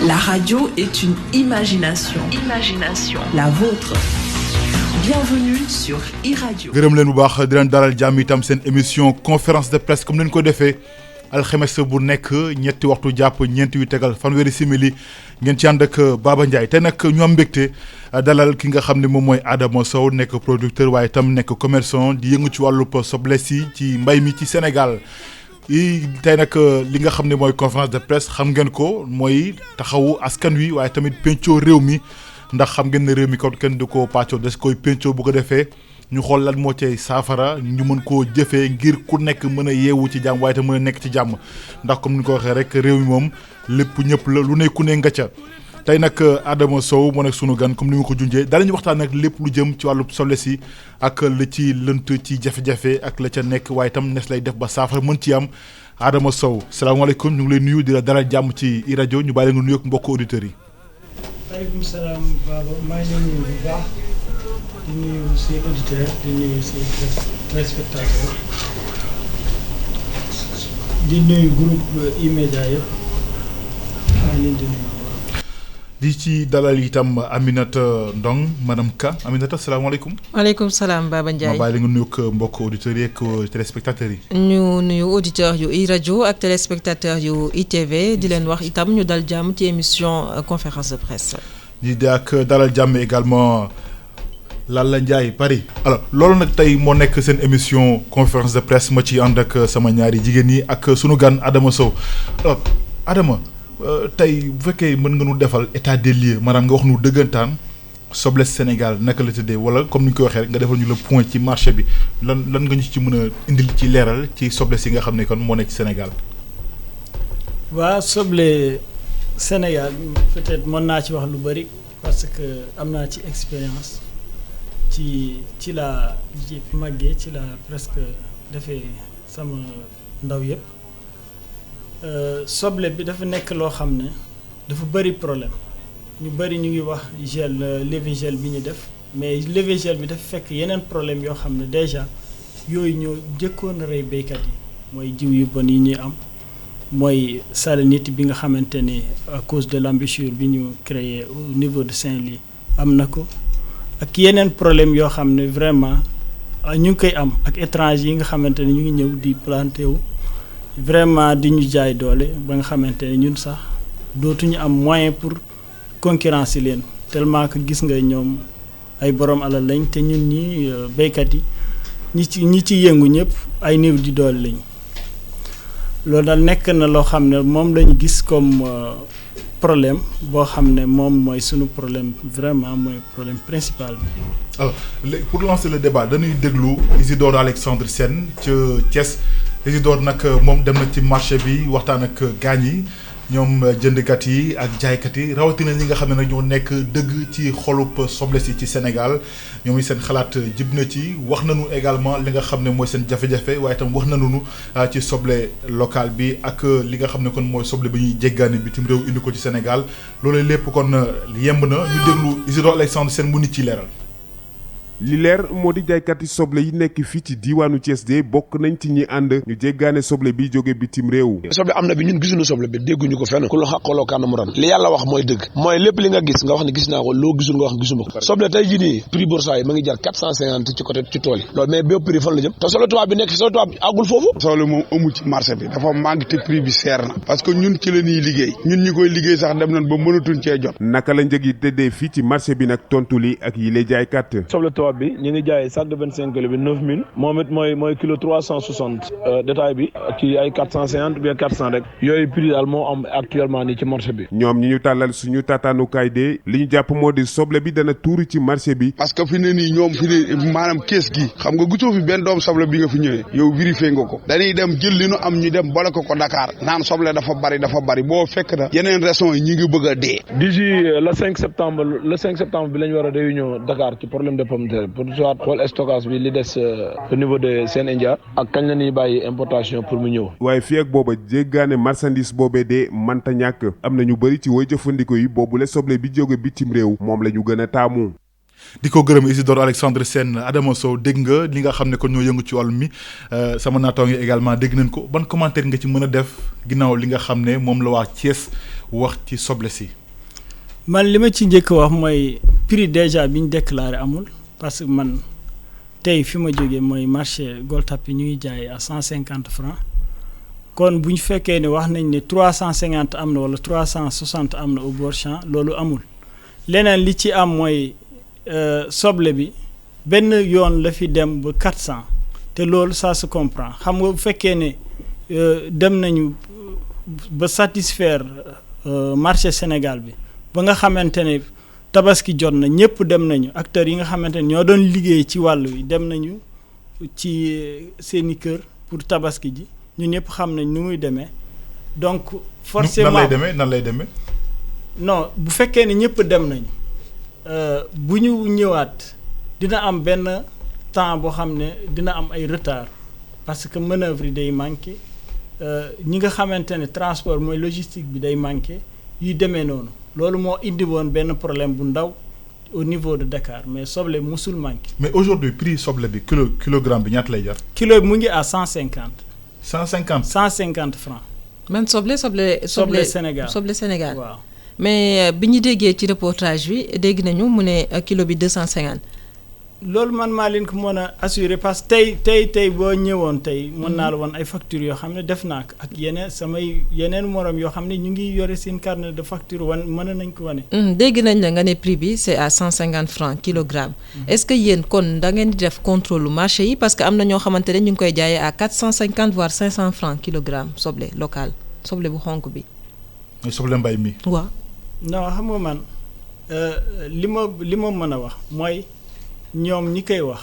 La radio est une imagination. La vôtre. Bienvenue sur iRadio. gërëm leen bu baax di leen dalal jàmm itam seen émission conférence de presse comme leen ko defee alxames bu nekk ñetti waxtu jàpp ñeenti yu tegal fanweeri simili ngeen ci ànd ak Baba Ndiaye te nag ñu am mbégte dalal ki nga xam ne moom mooy Adama Sow nekk producteur waaye itam nekk commerçant di yëngu ci wàllub soble si ci mbay mi ci Sénégal. tey nag li nga xam ne mooy conférence de presse xam ngeen ko mooy taxawu askan wi waaye tamit pencoo réew mi ndax xam ngeen ne réew mi kon kenn du ko pàccoo des koy pencoo bu ko defee ñu xool lan moo cay saafara ñu mën koo jëfee ngir ku nekk mën a yeewu ci jàmm waaye te mën a nekk ci jàmm ndax comme ni ko waxee rek réew mi moom lépp ñëpp la lu ne ku ne nga ca. tey nag Adama Sow moo nekk sunu gan comme ni ma ko junjee danañu waxtaan nag lépp lu jëm ci wàllu soble si ak la ci lënt ci jafe-jafe ak la ca nekk waaye itam nes lay def ba saafara mën ci am Adama Sow salaamaaleykum ñu ngi lay nuyu di la dalal jàmm ci iRadio ñu bàyyi la nga nuyu ak mbokku auditeurs yi. waaleykum salaam Baba maa ngi lay nuyu bu baax di nuyu say auditeurs di nuyu say téléspectateurs di nuyu groupe E-Media yëpp maa ngi leen di nuyu. di ci dalal itam Aminata Ndong madame Ka Aminata salaamaaleykum. maaleykum salaam Baba Ndiaye. ma bàyyi la nga nuyu ak mbokku auditeurs yi ak téléspectateurs yi. ñu nuyu auditeurs yu iRadio ak téléspectateurs yu ITV di leen wax itam ñu dal jàmm ci émission conférence de presse. di ak dalal jàmm également Lalla Ndiaye Paris. alors loolu nag tey moo nekk seen émission conférence de presse ma ci ànd ak sama ñaari jigéen yi ak sunu gan Adama Sow alors Adama. tey bu fekkee mën nga nu defal état des lieux maanaam nga wax nu dëggantaan soble Sénégal naka la tëddee wala comme ni ñu ko waxee rek nga defal ñu le point ci marché bi lan nga ñu ci mën a indil ci leeral ci soble si nga xam ne kon moo nekk ci Sénégal. waa soble Sénégal peut-être mën naa ci wax lu bari parce que am naa ci expérience ci la màggee ci la presque defee sama ndaw yëpp. soble bi dafa nekk loo xam ne dafa bëri problème ñu bëri ñu ngi wax gel levée gel bi ñu def mais levée gel bi dafa fekk yeneen problème yoo xam ne déjà yooyu ñoo jëkkoon a rey béykat yi mooy jiw yu bon yi ñuy am mooy salinité bi nga xamante ni à cause de l'embouchure bi ñu créé au niveau de Saint-Louis am na ko ak yeneen problème yoo xam ne vraiment ñu ngi koy am ak étranger yi nga xamante ne ñu ngi ñëw di planté wu vraiment di ñu jaay doole ba nga xamante ne ñun sax dootuñu am moyen pour concurrencer leen tellement que gis nga ñoom ay borom alal lañ te ñun ñi béykat yi ñi ci yëngu ñëpp ay néew di doole lañ loolu daal nekk na loo xam ne moom lañu gis comme problème boo xam ne moom mooy sunu problème vraiment mooy problème principal bi. alors pour lancer le débat dañuy déglu Isidore Alexandre Sène ca Thiès. Isidore nag moom dem na ci marché bi waxtaan ak gaañ yi ñoom jëndkat yi ak jaaykat yi rawatina ñi nga xam ne nag ñoo nekk dëgg ci xolub soble si ci Sénégal ñoom yi seen xalaat jib na ci wax nañu également li nga xam ne mooy seen jafe-jafe waaye itam wax nañu ci soble local bi ak li nga xam ne kon mooy soble bi ñuy jéggaani bitim réew indi ko ci Sénégal loolu lépp kon yemb na ñu déglu Isidore Alexandre Sène mu nit ci leeral. li leer moo di jaaykat yi soble yi nekk fii ci diiwaanu Thiès de bokk nañ ci ñi ànd ñu jéggaane soble bi jóge bitim réew. soble am na bi ñun gisuñu soble bi dégguñu ko fenn ku la xaqaloo kaanamu ran li yàlla wax mooy dëgg mooy lépp li nga gis nga wax ne gis naa ko loo gisul nga wax ne gisuma ko soble tey jii nii prix boursa yi ma ngi jar 450 ci côté ci tool yi loolu mais bépp prix fan la jëm te soble tubaab bi nekk fi soble tubaab bi àggul foofu. soble moom amu ci marché bi dafa manque te prix bi seer na parce que ñun ci la ñuy liggéey ñun ñi koy liggéey sax dem nañ ba mënatuñ cee jot. naka la njëg yi tëddee fii ci marché bi nag tontu li ak yile jaaykat. soble tubaab bi ñu ngi jaay sac de 25 kilos bi 9000 moom it mooy kilo 360 détail bi ci ay 450 bien 400 rek yooyu prix daal moo am actuellement nii ci marché bi. ñoom ñi ñu tàllal suñu taataanukaay de li ñu jàpp moo di soble bi dana tuuri ci marché bi. parce que fi ne nii ñoom fi ne maanaam kees gi xam nga gisoo fi benn doom soble bi nga fi ñëwee yow vérifié nga ko dañuy dem jël li nu am ñu dem boole ko Dakar naan soble dafa bari boo fekk na yeneen raisons yi ñi ngi bëgg a dee. d'ici le 5 septembre bi lañ war a réunion Dakar ci problème de pomme de terre pour soit xool stockage bi li des au niveau de Sen India ak kañ la ñuy bàyyi importation pour mu ñëw. waaye fii ak booba jéggaane marchandise boobee de manta ñàkk am na ñu bëri ci woy jëfandikoo yi boobule soble bi jóge bitim réew moom la ñu gën a taamu. di ko gërëm Isidore Alexandre Sène Adama Sow dégg nga li nga xam ne kon ñoo yëngu ci wàllu mi sama naataango yi également dégg nañ ko ban commentaire nga ci mën a def ginnaaw li nga xam ne moom la waa Thiès wax ci soble si. man li ma ci njëkk wax mooy prix déjà bi ñu déclaré amul parce que man tey fi ma jógee mooy marché Gueule-Tapée ñu ngi jaay à 150 francs kon bu ñu fekkee ne wax nañ ne 350 am na wala 360 am na au bord champ loolu amul leneen li ci am mooy soble bi benn yoon la fi dem ba 400 te loolu ça se comprend xam nga bu fekkee ne dem nañu ba satisfaire marché Sénégal bi ba nga xamante ne tabaski jot na ñëpp dem nañu acteurs yi nga xamante ne ñoo doon liggéey ci wàll wi dem nañu ci seeni kër pour tabaski ji ñun ñëpp xam nañ nu muy demee donc forcément nan lay demee non bu fekkee ne ñëpp dem nañu bu ñu ñëwaat dina am benn temps boo xam ne dina am ay retard parce que manœuvre yi day manqué ñi nga xamante ne transport mooy logistique bi day manqué yuy demee noonu loolu moo indi woon benn problème bu ndaw au niveau de Dakar mais soble musul manqué. mais aujourd'hui prix soble bi kilogramme bi ñaata lay jar. kilo bi mu ngi à 150. 150 francs. man soble Sénégal soble Sénégal. waaw mais bi ñu déggee ci reportage bi dégg nañu mu ne kilo bi 250. loolu man maa leen ko mën a assurer parce que tey boo ñëwoon tey mën naa la woon ay factures yoo xam ne def naa ko ak yeneen morom yoo xam ne ñu ngi yore seen carnet de facture mën nañ ko wane. dégg nañ la nga ne prix bi c'est à 150 francs kilogramme. est-ce que yéen kon da ngeen di def contrôle lu marché yi parce que am na ñoo xamante ne ñu ngi koy jaayee à 450 voire 500 francs kilogramme soble local soble bu xonk bi. mooy soble mbay mi. waaw. non xam nga man li ma mën a wax mooy. ñoom ñi koy wax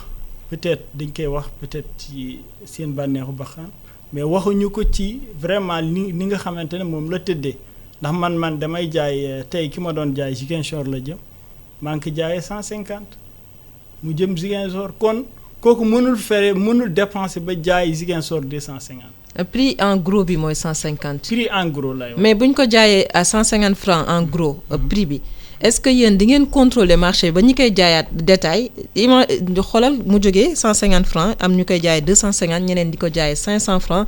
peut-être dañ koy wax peut-être ci seen bànneexu baxaan mais waxuñu ko ci vraiment ni nga xamante ne moom la tëddee ndax man damay jaay tey ki ma doon jaay Ziguinchor la jëm maa ngi ko jaayee 150 mu jëm Ziguinchor kon kooku mënul dépenser ba jaay Ziguinchor 250. prix en gros bi mooy 150. prix en gros lay wax. mais bu ñu ko jaayee à 150 francs en gros prix bi. est-ce que yéen di ngeen contrôler marché ba ñi koy jaayaat détail xoolal mu jógee 150 francs am ñu koy jaayee 250 ñeneen di ko jaayee 500 francs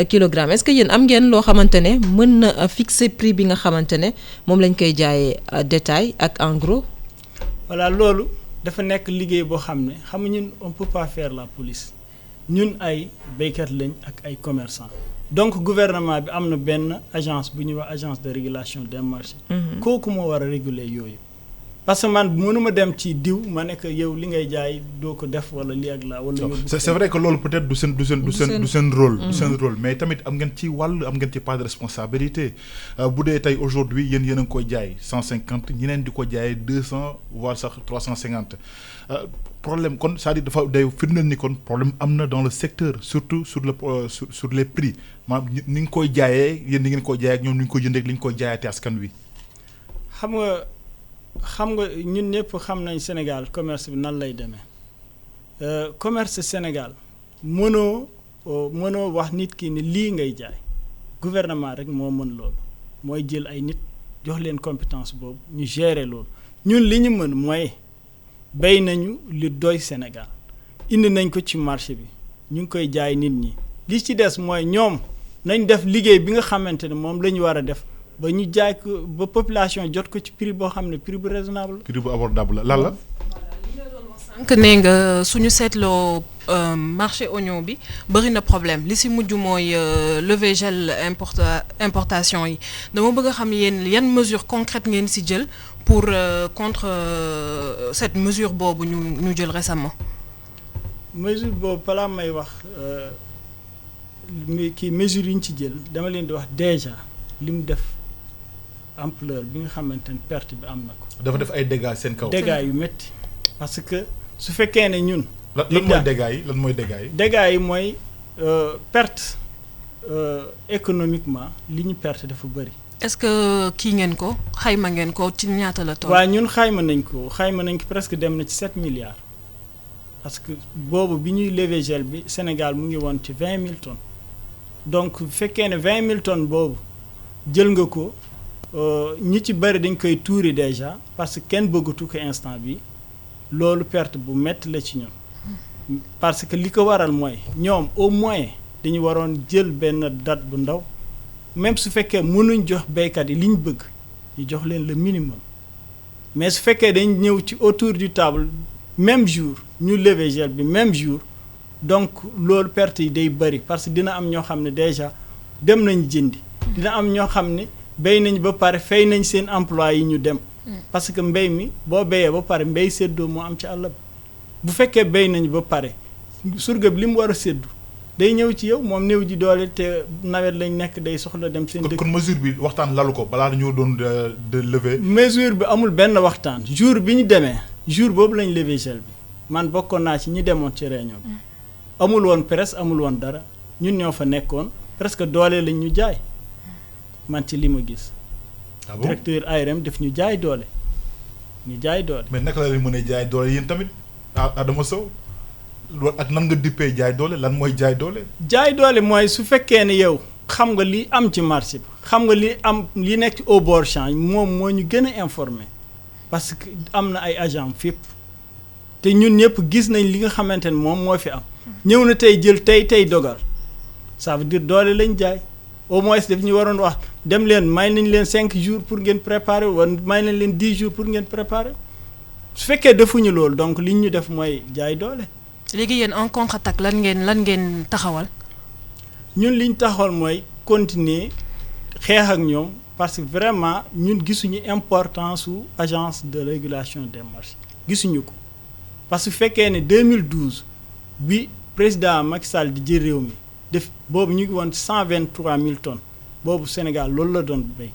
kilogramme est-ce que yéen am ngeen loo xamante ne mën na fixer prix bi nga xamante ne moom lañ koy jaayee détail ak en gros. voilà loolu dafa nekk liggéey boo xam ne xam nga ñun on peut pas faire la police ñun ay béykat lañ ak ay commerçants. donc gouvernement bi am na benn agence bu ñuy wax agence de régulation des marchés. kooku moo war a réguler yooyu. parce que man mënuma dem ci diw ma nekk yow li ngay jaay doo ko def wala lii ak laa wala. c'est vrai que loolu peut-être du seen rôle. du seen rôle mais tamit am ngeen ci wàll am ngeen ci part de responsabilité bu dee tey aujourd'hui yéen a ngi koy jaay 150 ñeneen di ko jaayee 200 voire sax 350. problème kon c'est-à-dire dafa day firndeel ni kon problème am na dans le secteur surtout sur les prix maanaam ni nga koy jaayee yéen ni ngeen koy jaayee ak ñoom ni ñu koy jëndee ak li ñu koy jaayaatee askan wi. xam nga ñun ñëpp xam nañ Sénégal commerce bi nan lay demee commerce Sénégal mënoo wax nit ki ni lii ngay jaay gouvernement rek moo mën loolu mooy jël ay nit jox leen compétence boobu ñu gérer loolu ñun li ñu mën mooy. béy nañu li doy Sénégal indi nañ ko ci marché bi ñu ngi koy jaay nit ñi li ci des mooy ñoom nañ def liggéey bi nga xamante ne moom la ñu war a def ba ñu jaay ko ba population jot ko ci prix boo xam ne prix bu raisonnable la. prix bu abordable la lan la. sànq nee nga suñu seetloo marché oignon bi bëri na problème li si mujj mooy levé gel importation yi dama bëgg a xam yéen yan mesure concrète ngeen si jël pour contre cette mesure boobu ñu jël récemment. mesure boobu balaa may wax kii mesure yi ñu ci jël dama leen di wax déjà li mu def ampleur bi nga xamante ne perte bi am na ko. dafa def ay dégâts seen kaw. dégâts yu métti parce que su fekkee ne ñun. lan mooy dégâts yi lan mooy dégâts yi. dégâts yi mooy perte économiquement li ñu perte dafa bëri. est-ce que kii ngeen ko xayma ngeen ko ci ñaata la toll. waaw ñun xayma nañ ko presque dem na ci 7 milliards parce que boobu bi ñuy lever gel bi Sénégal mu ngi woon ci 20 000 tonnes donc bu fekkee ne 20 000 tonnes boobu jël nga ko ñi ci bëri dañ koy tuuri déjà parce que kenn bëggatu ko instant bi loolu perte bu métti la ci ñoom parce que li ko waral mooy ñoom au moins dañu waroon jël benn date bu ndaw même su fekkee mënuñ jox béykat yi li ñu bëgg ñu jox leen le minimum mais su fekkee dañ ñëw ci autour du table même jour ñu lever gel bi même jour donc loolu perte yi day bëri parce que dina am ñoo xam ne déjà dem nañ jëndi dina am ñoo xam ne béy nañ ba pare fay nañ seen emploi yi ñu dem parce que mbéy mi boo béyee ba pare mbéy séddoo moo am ci àll bi bu fekkee béy nañ ba pare surga bi li mu war a séddu day ñëw ci yow moom néew ji doole te nawet lañ nekk day soxla dem seen dëkk. kon mesure bi waxtaan lalu ko balaa dañoo doon de lever. mesure bi amul benn waxtaan jour bi ñu demee jour boobu lañ lever gel bi man bokkoon naa ci ñi demoon ci réunion bi amul woon presse amul woon dara ñun ñoo fa nekkoon presque doole lañ ñu jaay man ci li ma gis. ah bon directeur ARM def ñu jaay doole ñu jaay doole. mais naka la leen mën a jaay doole yéen tamit Adama Sow loolu ak nan nga dippee jaay doole lan mooy jaay doole. jaay doole mooy su fekkee ne yow xam nga li am ci marché bi xam nga li am li nekk ci au bord champ moom moo ñu gën a informé parce que am na ay agent fépp te ñun ñëpp gis nañ li nga xamante ne moom moo fi am ñëw na tey jël tey dogal ça veut dire doole lañ jaay au moins daf ñu waroon wax dem leen may nañ leen 5 jours pour ngeen préparer wala may nañ leen 10 jours pour ngeen préparer su fekkee defuñu loolu donc li ñu def mooy jaay doole. léegi yéen en contre-attaque lan ngeen taxawal. ñun li ñu taxawal mooy continuer xeex ak ñoom parce que vraiment ñun gisuñu importance su agence de régulation des marchés gisuñu ko parce que fekkee ne 2012 bi président Macky Sall di jël réew mi def boobu ñu ngi woon 123 000 tonnes boobu Sénégal loolu la doon béy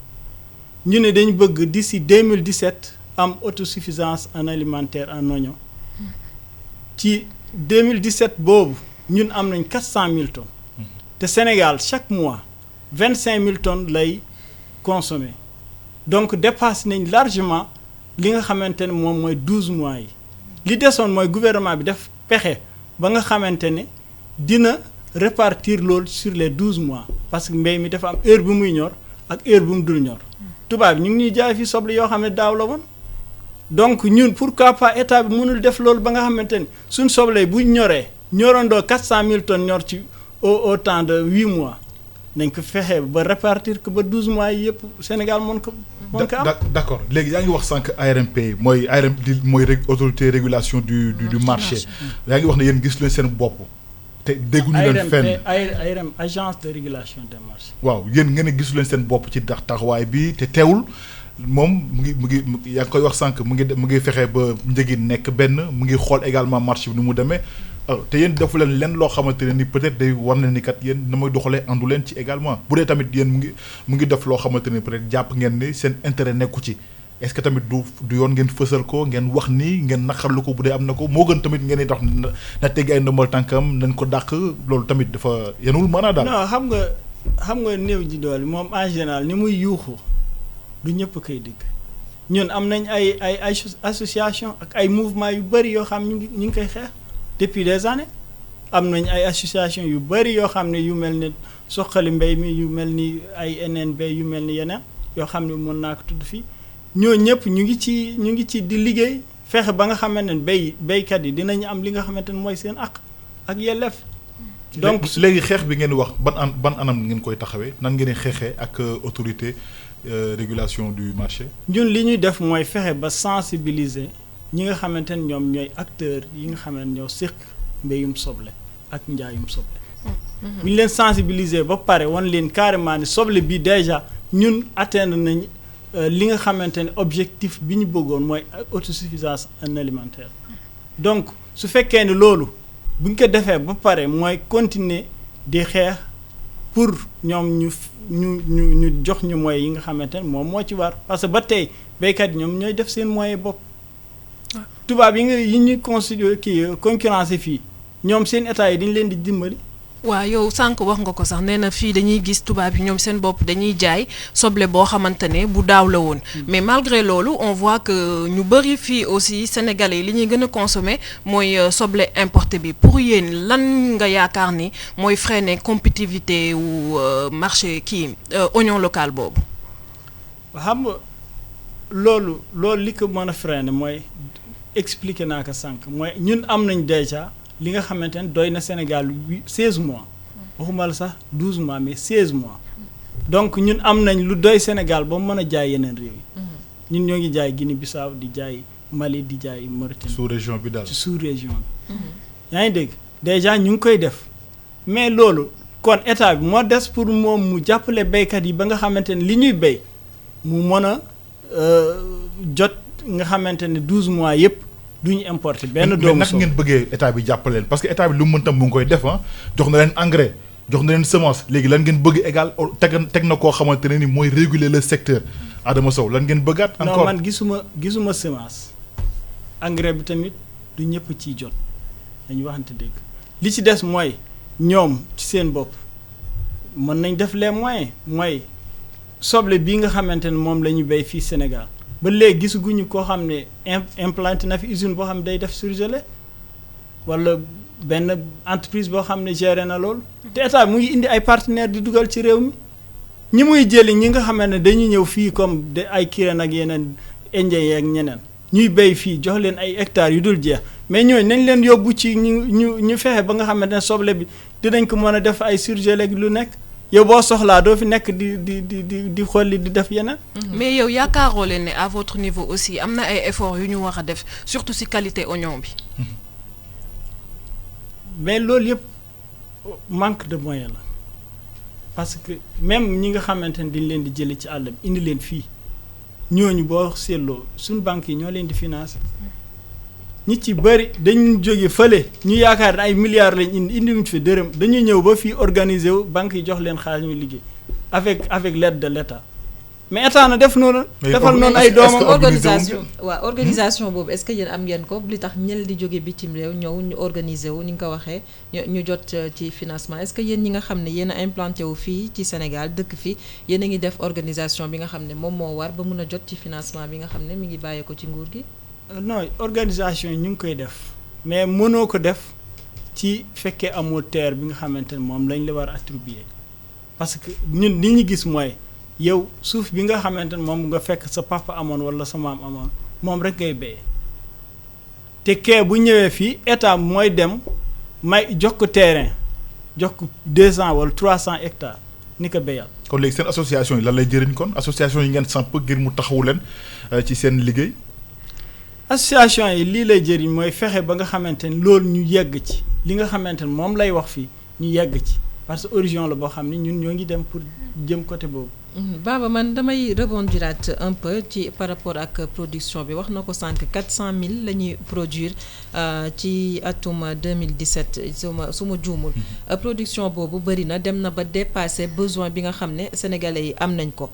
ñu ne dañu bëgg d'ici 2017 am autosuffisance en alimentaire en oignon ci 2017 boobu ñun am nañ 400 000 tonnes te Sénégal chaque mois 25 000 tonnes lay consommer donc dépasse nañ largement li nga xamante ne moom mooy 12 mois yi li desoon mooy gouvernement bi def pexe ba nga xamante ne dina répartir loolu sur les 12 mois parce que mbéy mi dafa am heure bu muy ñor ak heure bu mu dul ñor tubaab ñu ngi ñuy jaay fi soble yoo xam ne daaw la woon donc ñun pourquoi pas état bi mënul def loolu ba nga xamante ni suñ soble bu ñoree ñorandoo 400 000 tonnes ñor ci au temps de 8 mois nañ ko fexe ba répartir que ba 12 mois yi yëpp Sénégal mën ko am. d'accord léegi yaa ngi wax sànq ARMP mooy ARM di mooy autorité régulation du marché yaa ngi wax ne yéen gis leen seen bopp te dégguñu leen fenn ARM agence de régulation des marchés. waaw yéen ngeen ne gisu leen seen bopp ci taxawaay bi te teewul moom mu ngi yaa ngi koy wax sànq mu ngi fexe ba njëgi nekk benn mu ngi xool également marché bi ni mu demee te yéen defu leen lenn loo xamante ne ni peut-être day war na ni kat yéen na may doxalee àndu leen ci également bu dee tamit yéen mu ngi def loo xamante ne peut-être jàpp ngeen ni seen intérêt nekku ci est-ce que tamit du yoon ngeen fësal ko ngeen wax ni ngeen naqarlu ko bu dee am na ko moo gën tamit ngeen di tax na teggi ay ndombal tànkam nañ ko dàq loolu tamit dafa yenul mën a daal. non xam nga néew ji doole moom en général ni muy yuuxu du ñëpp koy dégg ñun am nañ ay association ak ay mouvement yu bëri yoo xam ñu ngi koy xeex depuis des années am nañ ay association yu bëri yoo xam ne yu mel ne Suxali Mbéy mi yu mel ni ay NNB yu mel ni yeneen yoo xam ne mën naa ko tudd fii ñoo ñëpp ñu ngi ci di liggéey fexe ba nga xamante ne béykat yi dinañu am li nga xamante ne mooy seen ak yelleef. donc léegi xeex bi ngeen wax ban anam ngeen koy taxawee nan ngeen di xeexee ak autorité régulation du marché. ñun li ñuy def mooy fexe ba sensibiliser ñi nga xamante ne ñoom ñooy acteurs yi nga xamante ne ñoo séq mbéyum soble ak njaayum soble. bu ñu leen sensibiliser ba pare wan leen carrément ne soble bi déjà ñun atteindre nañ li nga xamante ne objectif bi ñu bëggoon mooy autosuffisance en alimentaire donc su fekkee ne loolu bu ñu ko defee ba pare mooy continuer di xeex pour ñoom ñu jox ñu moyens yi nga xamante ne moom moo ci war parce que ba tey béykat yi ñoom ñooy def seen moyen bopp tubaab yi ñuy considéré concurrence fii ñoom seen état yi dañ leen di dimbali. waaw yow sànq wax nga ko sax nee na fii dañuy gis tubaab yi ñoom seen bopp dañuy jaay soble boo xamante ne bu daaw la woon mais malgré loolu on voit que ñu bëri fii aussi sénégalais yi li ñuy gën a consommer mooy soble importé bi pour yéen lan nga yaakaar ni mooy freiner compétitivité wu marché oignon local boobu. xam nga loolu li ko mën a freiner mooy expliquer naa ko sànq mooy ñun am nañ déjà. li nga xamante ne doy na Sénégal 16 mois waxuma la sax 12 mois mais 16 mois donc ñun am nañ lu doy Sénégal ba mu mën a jaay yeneen réew yi ñun ñoo ngi jaay Guinée Bissau di jaay Mali di jaay Mauritanie. sous région bi daal sous région bi. yaa ngi dégg déjà ñu ngi koy def mais loolu kon état bi moo des pour moom mu jàppale béykat yi ba nga xamante ne li ñuy béy mu mën a jot nga xamante ne 12 mois yëpp du ñu importer benn doomu mais nag ngeen bëggee état bi jàppale leen parce que état bi lu mu mën tam mu ngi koy def jox na leen engrais jox na leen semence léegi lan ngeen bëgg égal teg na koo xamante ne ni mooy réguler le secteur Adama Sow lan ngeen bëggaat. encore non man gisuma semence engrais bi tamit du ñëpp ciy jot dañu waxante dëgg li ci des mooy ñoom ci seen bopp mën nañ def les moyens mooy soble bii nga xamante ne moom la ñu béy fii Sénégal ba léegi gisaguñu koo xam ne implanté na fi usine boo xam ne day def surgelé wala benn entreprise boo xam ne géré na loolu te état mu ngi indi ay partenaires di dugal ci réew mi ñi muy jëli ñi nga xamante ne dañuy ñëw fii comme de ay Kirène ak yeneen indien yeeg ñeneen ñuy béy fii jox leen ay hectares yu dul jeex mais ñooñu nañ leen yóbbu ci ñu fexe ba nga xamante ne soble bi dinañ ko mën a def ay surgelé lu nekk yow boo soxlaa doo fi nekk di xolli di def yeneen. mais yow yaakaaroo leen ne à votre niveau aussi am na ay efforts yu ñu war a def surtout ci qualité oignon bi. mais loolu yëpp manque de moyens la parce que même ñi nga xamante ne dañ leen di jële ci àll bi indi leen fii ñooñu boo seetloo suñu banques yi ñoo leen di financer ñi ci bëri dañu jóge fële ñu yaakaar ne ay milliards lañ indi wuñ fi dërëm dañuy ñëw ba fii organiser wu banques yi jox leen xaalis ñu liggéey avec l'aide de l'État mais état na def noonu. defal noonu ay doomam organisation boobu est-ce que yéen am ngeen ko li tax ñël di jóge bitim réew ñëw ñu organiser wu ni nga ko waxee ñu jot ci financement est-ce que yéen ñi nga xam ne yéen a implanté wu fii ci Sénégal dëkk fii yéen a ngi def organisation bi nga xam ne moom moo war ba mun a jot ci financement bi nga xam ne mi ngi bàyyee ko ci nguur gi. non organisation yi ñu ngi koy def mais mënoo ko def ci fekkee amoo terre bi nga xamante ne moom lañ la war a attribuer parce que ñun li ñu gis mooy. yow suuf bi nga xamante ne moom nga fekk sa papa amoon wala sa maam amoon moom rek ngay béyee te kee bu ñëwee fii état mooy dem may jox ko terrain jox ko 200 wala 300 hectares ni ko béyal. kon léegi seen association yi lan lay jëriñ kon association yi ngeen samp ngir mu taxawu leen ci seen liggéey. association yi lii lay jëriñ mooy fexe ba nga xamante ne loolu ñu yegg ci li nga xamante ne moom lay wax fii ñu yegg ci parce que origine la boo xam ne ñun ñoo ngi dem pour jëm côté boobu. Baba man damay rebondiraat un peu ci par rapport ak production bi wax na ko sànq 400 000 la ñuy produire ci atum 2017 su ma juumul production boobu bëri na dem na ba dépasser besoin bi nga xam ne sénégalais yi am nañ ko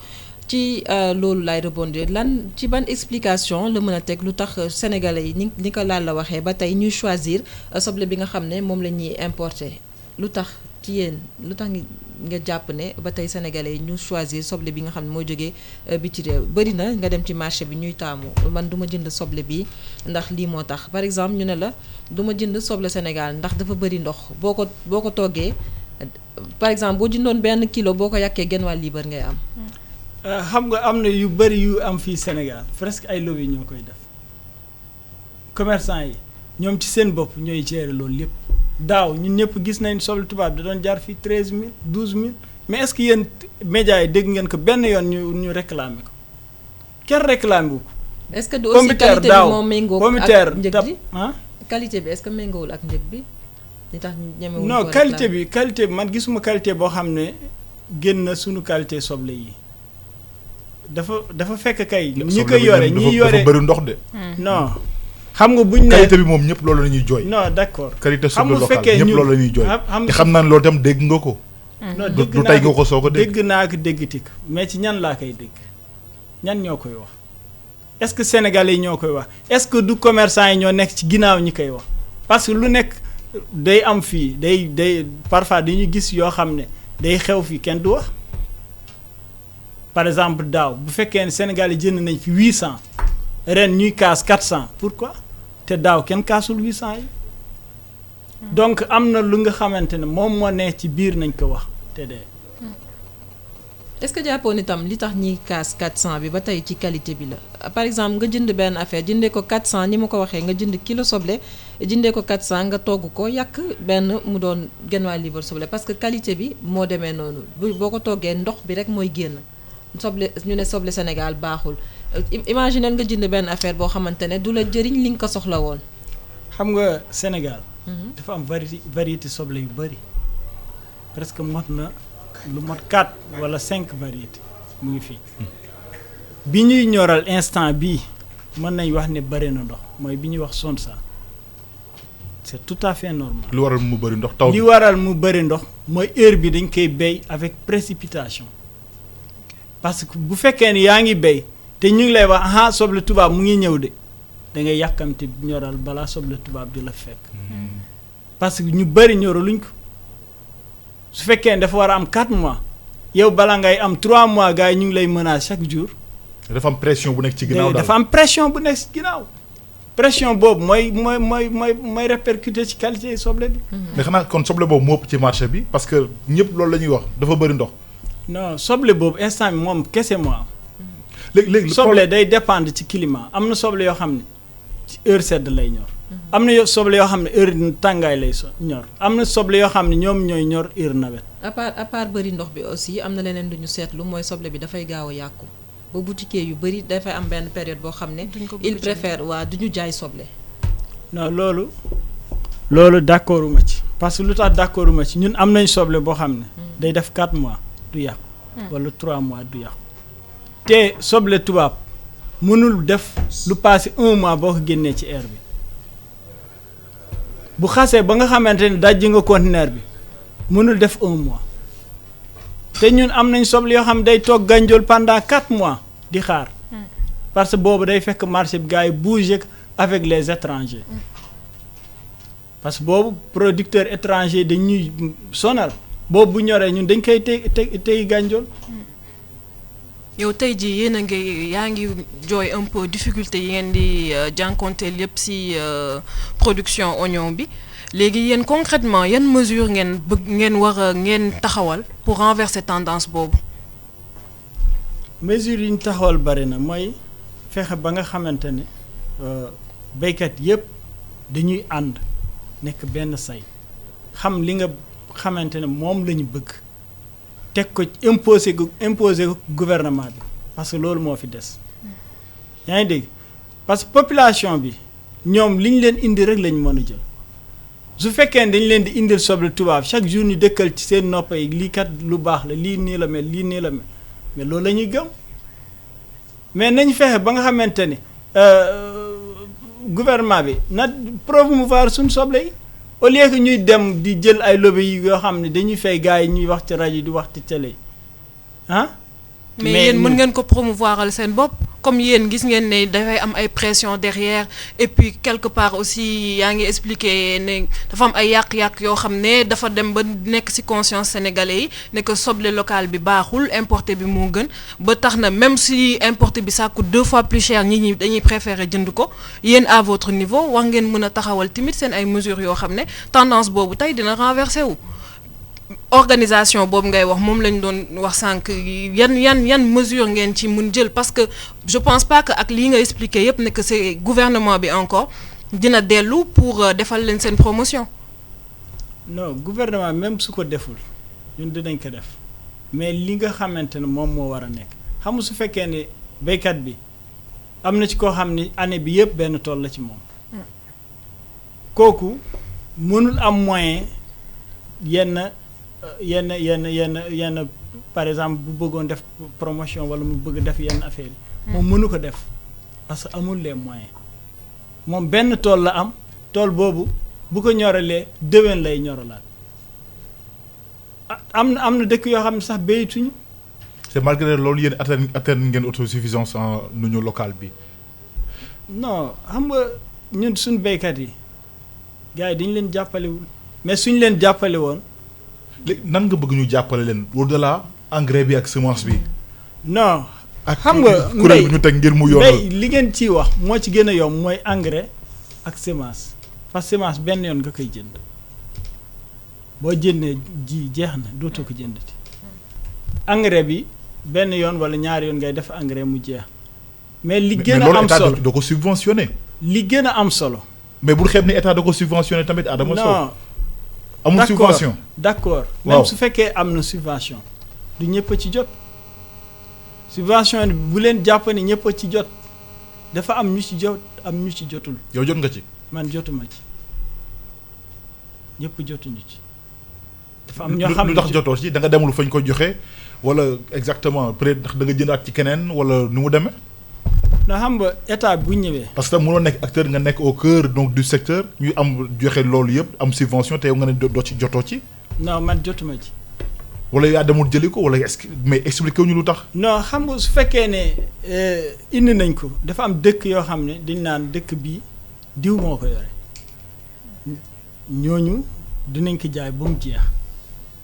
ci loolu laay rebondir lan ci ban explication la mën a teg lu tax sénégalais yi ni ko laal la waxee ba tey ñuy choisir soble bi nga xam ne moom la ñuy importer lu tax ci yéen lu tax nga jàpp ne ba tey sénégalais yi ñu choisir soble bi nga xam ne mooy jógee biti réew bëri na nga dem ci marché bi ñuy taamu man du ma jënd soble bi ndax lii moo tax par exemple ñu ne la du ma jënd soble Sénégal ndax dafa bëri ndox boo ko toggee par exemple boo jëndoon benn kilo boo ko yàkkee genn wàll liibar ngay am. xam nga am na yu bëri yu am fii Sénégal presque ay lobby ñoo koy def commerçant yi ñoom ci seen bopp ñooy gérer loolu lépp. daaw ñun ñëpp gis nañ soble tubaab da doon jaar fii 13000 12000 mais est-ce que yéen médias yi dégg ngeen ko benn yoon ñu réclamer ko kenn réclamer wu ko. est-ce que du aussi qualité bi moom méngoo ak njëg bi qualité bi est-ce que méngoowul ak njëg bi li tax ñemewul non qualité bi man gisuma qualité boo xam ne génn na suñu qualité soble yi dafa fekk kay. ñi koy yore ñi yore dafa bëri ndox de. non. xam nga buñ ne qualité bi moom ñëpp loolu la ñuy jooy. non d'accord qualité soble locale ñëpp loolu la ñuy jooy. te xam naa ne loolu tam dégg nga ko. non du tey nga ko soo ko dégg. dégg naa ko déggati ko mais ci ñan laa koy dégg ñan ñoo koy wax est-ce que sénégalais yi ñoo koy wax est-ce que du commerçant yi ñoo nekk ci ginnaaw ñi koy wax parce que lu nekk day am fii day parfois dañuy gis yoo xam ne day xew fii kenn du wax par exemple daaw bu fekkee ne Sénégal yi jënd nañ fi 800 ren ñuy kaas 400 pourquoi te daaw kenn kaasul 800 yi donc am na lu nga xamante ne moom moo ne ci biir nañ ko wax te de. est-ce que jàppoon itam li tax ñiy kaas 400 bi ba tey ci qualité bi la par exemple nga jënd benn affaire jëndee ko 400 ni ma ko waxee nga jënd kilo soble jëndee ko 400 nga togg ko yàq benn mu doon genn waa libre soble parce que qualité bi moo demee noonu boo ko toggee ndox bi rek mooy génn soble ñu ne soble Sénégal baaxul imaginer nga jënd benn affaire boo xamante ne du la jëriñ li nga ko soxla woon. xam nga Sénégal. dafa am variété soble yu bëri presque mot na lu mot 4 wala 5 variétés mu ngi fii bi ñuy ñoral instant bii mën nañ wax ne bëri na ndox mooy bi ñuy wax sonsa c'est tout à fait normal. lu waral mu bëri ndox taw li waral mu bëri ndox mooy heure bi dañ koy béy avec précipitation parce que bu fekkee ni yaa ngi béy te ñu ngi lay wax aha soble tubaab mu ngi ñëw de da ngay yàkkamte ñoral balaa soble tubaab di la fekk parce que ñu bëri ñoraluñ ko su fekkee ne dafa war a am 4 mois yow bala ngay am 3 mois gars yi ñu ngi lay menacer chaque jour. dafa am pression bu nekk ci ginnaaw daal dafa am pression bu nekk ci ginnaaw pression boobu mooy répercuter ci qualité soble bi. mais xanaa kon soble boobu moo ëpp ci marché bi parce que ñëpp loolu la ñuy wax dafa bëri ndox. non soble boobu instant bi moom kese moo am. léegi soble day dépendre ci climat am na soble yoo xam ne ci heure sedd lay ñor. am na soble yoo xam ne heure tàngaay lay ñor am na soble yoo xam ne ñoom ñooy ñor heure nawet. à part bëri ndox bi aussi am na leneen lu ñu seetlu mooy soble bi dafay gaaw a yàqu ba boutiquier yu bëri dafay am benn période boo xam ne. il préfère du ñu jaay soble. non loolu d'accorduma ci parce que lu tax d'accorduma ci ñun am nañ soble boo xam ne. day def 4 mois du yàqu. wala 3 mois du yàqu. te soble tubaab mënul def lu passé 1 mois boo ko génnee ci air bi. bu xasee ba nga xamante ne dajji nga conteneur bi mënul def 1 mois te ñun am nañ soble yoo xam ne day toog gànjool pendant 4 mois di xaar parce que boobu day fekk marché bi gars yi bouger avec les étrangers parce que boobu producteur étranger dañuy sonal boobu bu ñoree ñun dañ koy tey gànjool. yow tey jii yéen a ngi yaa ngi jooy un peu difficulté yi ngeen di jànkonteel yëpp ci production oignon bi léegi yéen concrètement yan mesure ngeen bëgg ngeen taxawal pour renverser tendance boobu. mesure yi ñu taxawal bari na mooy fexe ba nga xamante ne béykat yëpp dañuy ànd nekk benn say xam li nga xamante ne moom la ñu bëgg. teg ko imposer ko gouvernement bi parce que loolu moo fi des yaa ngi dégg parce que population bi ñoom li ñu leen indi rek lañ mën a jël su fekkee ne dañ leen di indil soble tubaab chaque jour ñu dëkkal ci seen nopp yi lii kat lu baax la lii nii la mel lii nii la mel mais loolu la ñuy gëm mais nañ fexe ba nga xamante ni gouvernement bi na promouvoir suñ soble yi au lieu que ñuy dem di jël ay lobby yi yoo xam ne dañuy fay gars yi ñuy wax ci rajo di wax ci télé yi ah. mais yéen mën ngeen ko promouvoiral seen bopp comme yéen gis ngeen ne dafay am ay pression derrière et puis quelque part aussi yaa ngi expliqué ne dafa am ay yàq-yàq yoo xam ne dafa dem ba nekk ci conscience sénégalais yi ne que soble local bi baaxul importé bi moo gën ba tax na même si importé bi ça coûte 2 fois plus cher ñi dañuy préférer jënd ko yéen à votre niveau wax ngeen mën a taxawal tamit seen ay mesures yoo xam ne tendance boobu tey dina renversé wu. organisation boobu ngay wax moom lañ doon wax sànq yan mesure ngeen ci mun jël parce que je pense pas que ak lii nga expliqué yépp ne que c'est gouvernement bi encore dina dellu pour defal leen seen promotion. non gouvernement même su ko deful ñun dinañ ko def mais li nga xamante ne moom moo war a nekk xam nga su fekkee ne béykat bi am na ci koo xam ne année bi yépp benn tool la ci moom kooku mënul am moyen yenn par exemple bu bëggoon def promotion wala mu bëgg def yenn affaire yi moom mënu ko def parce que amul les moyens moom benn tool la am tool boobu bu ko ñoralee déwén lay ñoralaat am na dëkk yoo xam ne sax béyituñu. c'est malgré loolu yéen atteindre ngeen autosuffisance en union locale bi. non xam nga ñun suñ béykat yi gars yi dañu leen jàppalewul mais suñu leen jàppale woon. léegi nan nga bëgg ñu jàppale leen au-delà engrais bi ak semence bi. non. xam nga kuréel bi ñu teg ngir mu yombal li ngeen ciy wax moo ci gën a yomb mooy engrais ak semence parce que semence benn yoon nga koy jënd boo jëndee ji jeex na dootoo ko jëndati engrais bi benn yoon wala ñaari yoon ngay def engrais mu jeex. mais li gën a am solo da ko subventionné. li gën a am solo. mais bul xeeb ni état da ko subventionné tamit Adama Sow. non. amul subvention d'accord même su fekkee am na subvention du ñëpp a ci jot subvention bi bu leen jàpp ne ñëpp a ci jot dafa am ñu ci jot am ñu ci jotul. yow jot nga ci. man jotuma ci ñëpp jotuñu ci. dafa am ñoo xam ne lu tax jotoo ci da nga demul fañ ko joxe wala exactement peut-être ndax da nga jëndaat ci keneen wala nu mu demee. na xam nga état bu ñëwee. parce que mënoo nekk acteur nga nekk au cœur donc du secteur ñu am joxe loolu yëpp am subvention te yow nga ne doo ci jotoo ci. non man jotuma ci. wala yaa demul jëli ko wala mais expliqué wu ñu lu tax. non xam nga su fekkee ne indi nañ ko dafa am dëkk yoo xam ne dañ naan dëkk bii diw moo ko yore ñooñu dinañ ko jaay ba mu jeex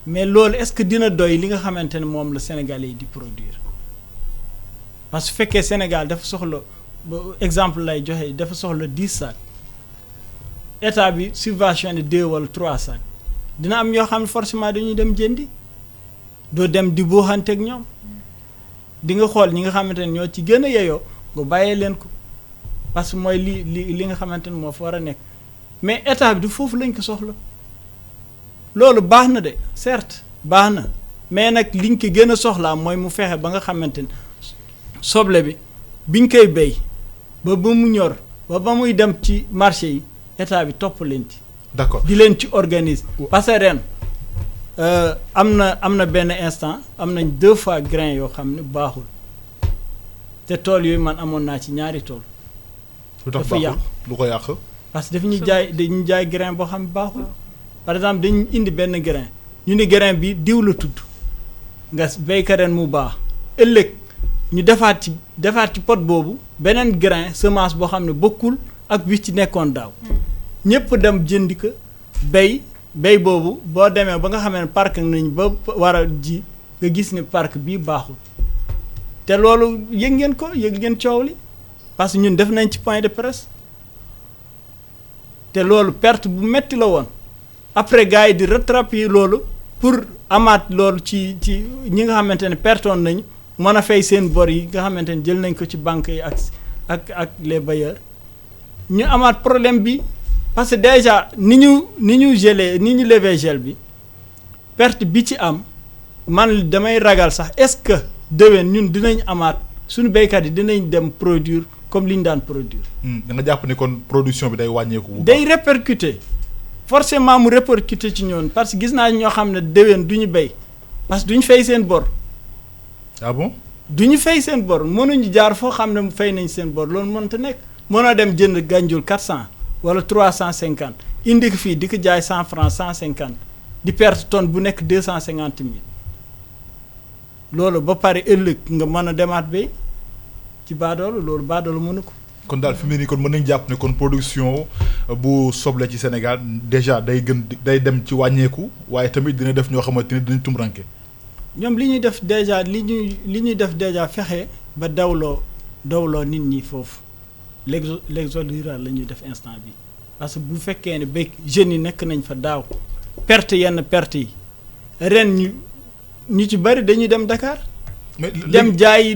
mais loolu est-ce que dina doy li nga xamante ne moom la Sénégalais yi di produire parce que su fekkee Sénégal dafa soxla exemple lay joxe dafa soxla 10 sacs état bi subventionné 2 wala 3 sacs dina am yoo xam ne forcément dañuy dem jëndi. doo dem di buuxanteeg ñoom di nga xool ñi nga xamante ne ñoo ci gën a yeyoo nga bàyyee leen ko parce que mooy li nga xamante ne moo fa war a nekk mais état bi du foofu lañ ko soxla loolu baax na de certes baax na mais nag liñ ko gën a soxlaa mooy mu fexe ba nga xamante ne soble bi biñ koy béy ba mu ñor ba muy dem ci marché yi état bi topp leen ci. d'accord di leen ci organise parce que ren. am na benn instant am nañ 2 fois grain yoo xam ne baaxul te tool yooyu man amoon naa ci ñaari tool. lu tax dafa yàqu lu ko yàq. parce que dañu jaay grain boo xam ne baaxul par exemple dañu indi benn grain ñu ni grain bi diw la tudd nga béykat ren mu baax ëllëg ñu defaat ci pot boobu beneen grain semence boo xam ne bokkul ak bi ci nekkoon daaw ñëpp dem jëndi ko béy boobu boo demee ba nga xamee ne parc nañ ba war a ji nga gis ne parc bii baaxul te loolu yëg ngeen coow li parce que ñun def nañ ci point de presse te loolu perte bu metti la woon après gars yi di rattraper loolu pour amaat loolu ci ñi nga xamante ne pertoon nañu mën a fay seen bor yi nga xamante ne jël nañ ko ci banques yi ak les bailleurs ñu amaat problème bi. parce que déjà ni ñu gelé ni ñu lever gel bi perte bi ci am man damay ragal sax est-ce que déwén ñun dinañ amaat suñu béykat yi dinañ dem produire comme li ñu daan produire. da nga jàpp ni kon production bi day wàññeeku. day répercuter forcément mu répercuter ci ñoon parce que gis naa ñoo xam ne déwén du ñu béy parce que du ñu fay seen bor. ah bon. du ñu fay seen bor mënuñu jaar foo xam ne fay nañ seen bor loolu mënta nekk mënoo dem jënd gànjul 400. wala 350 indi ko fii di ko jaay 100 francs 150 di perte tonne bu nekk 250 000 loolu ba pare ëllëg nga mën a demaat bay ci baadoolo loolu baadoolo mënu ko. kon daal fi mu ne nii kon mën nañu jàpp ne kon production bu soble ci Sénégal déjà day dem ci wàññeeku waaye tamit dina def ñoo xamante ni dinañ tumranke. ñoom li ñuy def déjà li ñuy def déjà fexe ba dawloo nit ñi foofu. l'exode rural la ñuy def instant bi parce que bu fekkee ne béy jeunes yi nekk nañ fa daaw perte yenn perte yi ren ñu ci bari dañuy dem Dakar. mais dem jaay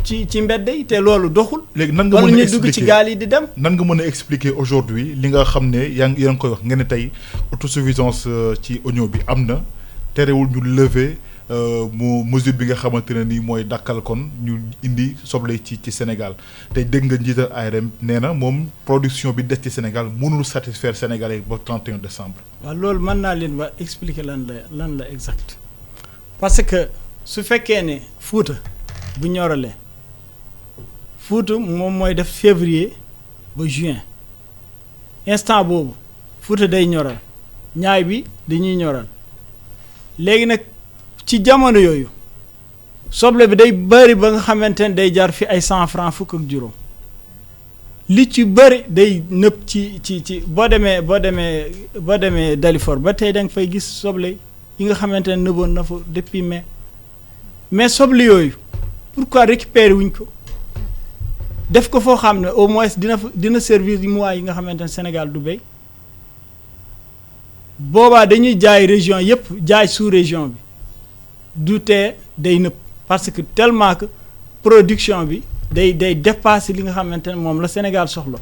ci mbedd yi te loolu doxul. léegi nan nga mën a ñu dugg ci gaal yi di dem. nan nga mën a expliquer aujourd'hui li nga xam ne yaa ngi koy wax nga ne tey autosuffisance ci oignon bi am na terewul ñu lever. mesure bi nga xamante ne nii mooy dakkal kon ñu indi soble ci Sénégal tey dégg nga njiital ARM nee na moom production bi des ci Sénégal mënul satisfaire Sénégalais ba 31 décembre. waaw loolu mën naa leen wax expliquer lan la exact parce que su fekkee ne Fuuta bu ñoralee Fuuta moom mooy def février ba juin instant boobu Fuuta day ñoral ñaay bi dañuy ñoral léegi nag. ci jamono yooyu soble bi day bëri ba nga xamante ne day jar fi ay 100 francs fukk ak juróom li ci bëri day nëb ci boo demee Dalifort ba tey da nga fay gis soble yi nga xamante ne nëboon na fa depuis mais soble yooyu pourquoi récupérer wuñ ko def ko foo xam ne au moins dina servir mois yi nga xamante ne Sénégal du béy boobaa dañuy jaay région yépp jaay sous région bi du tee day nëb parce que tellement que production bi day dépasser li nga xamante ne moom la Sénégal soxla.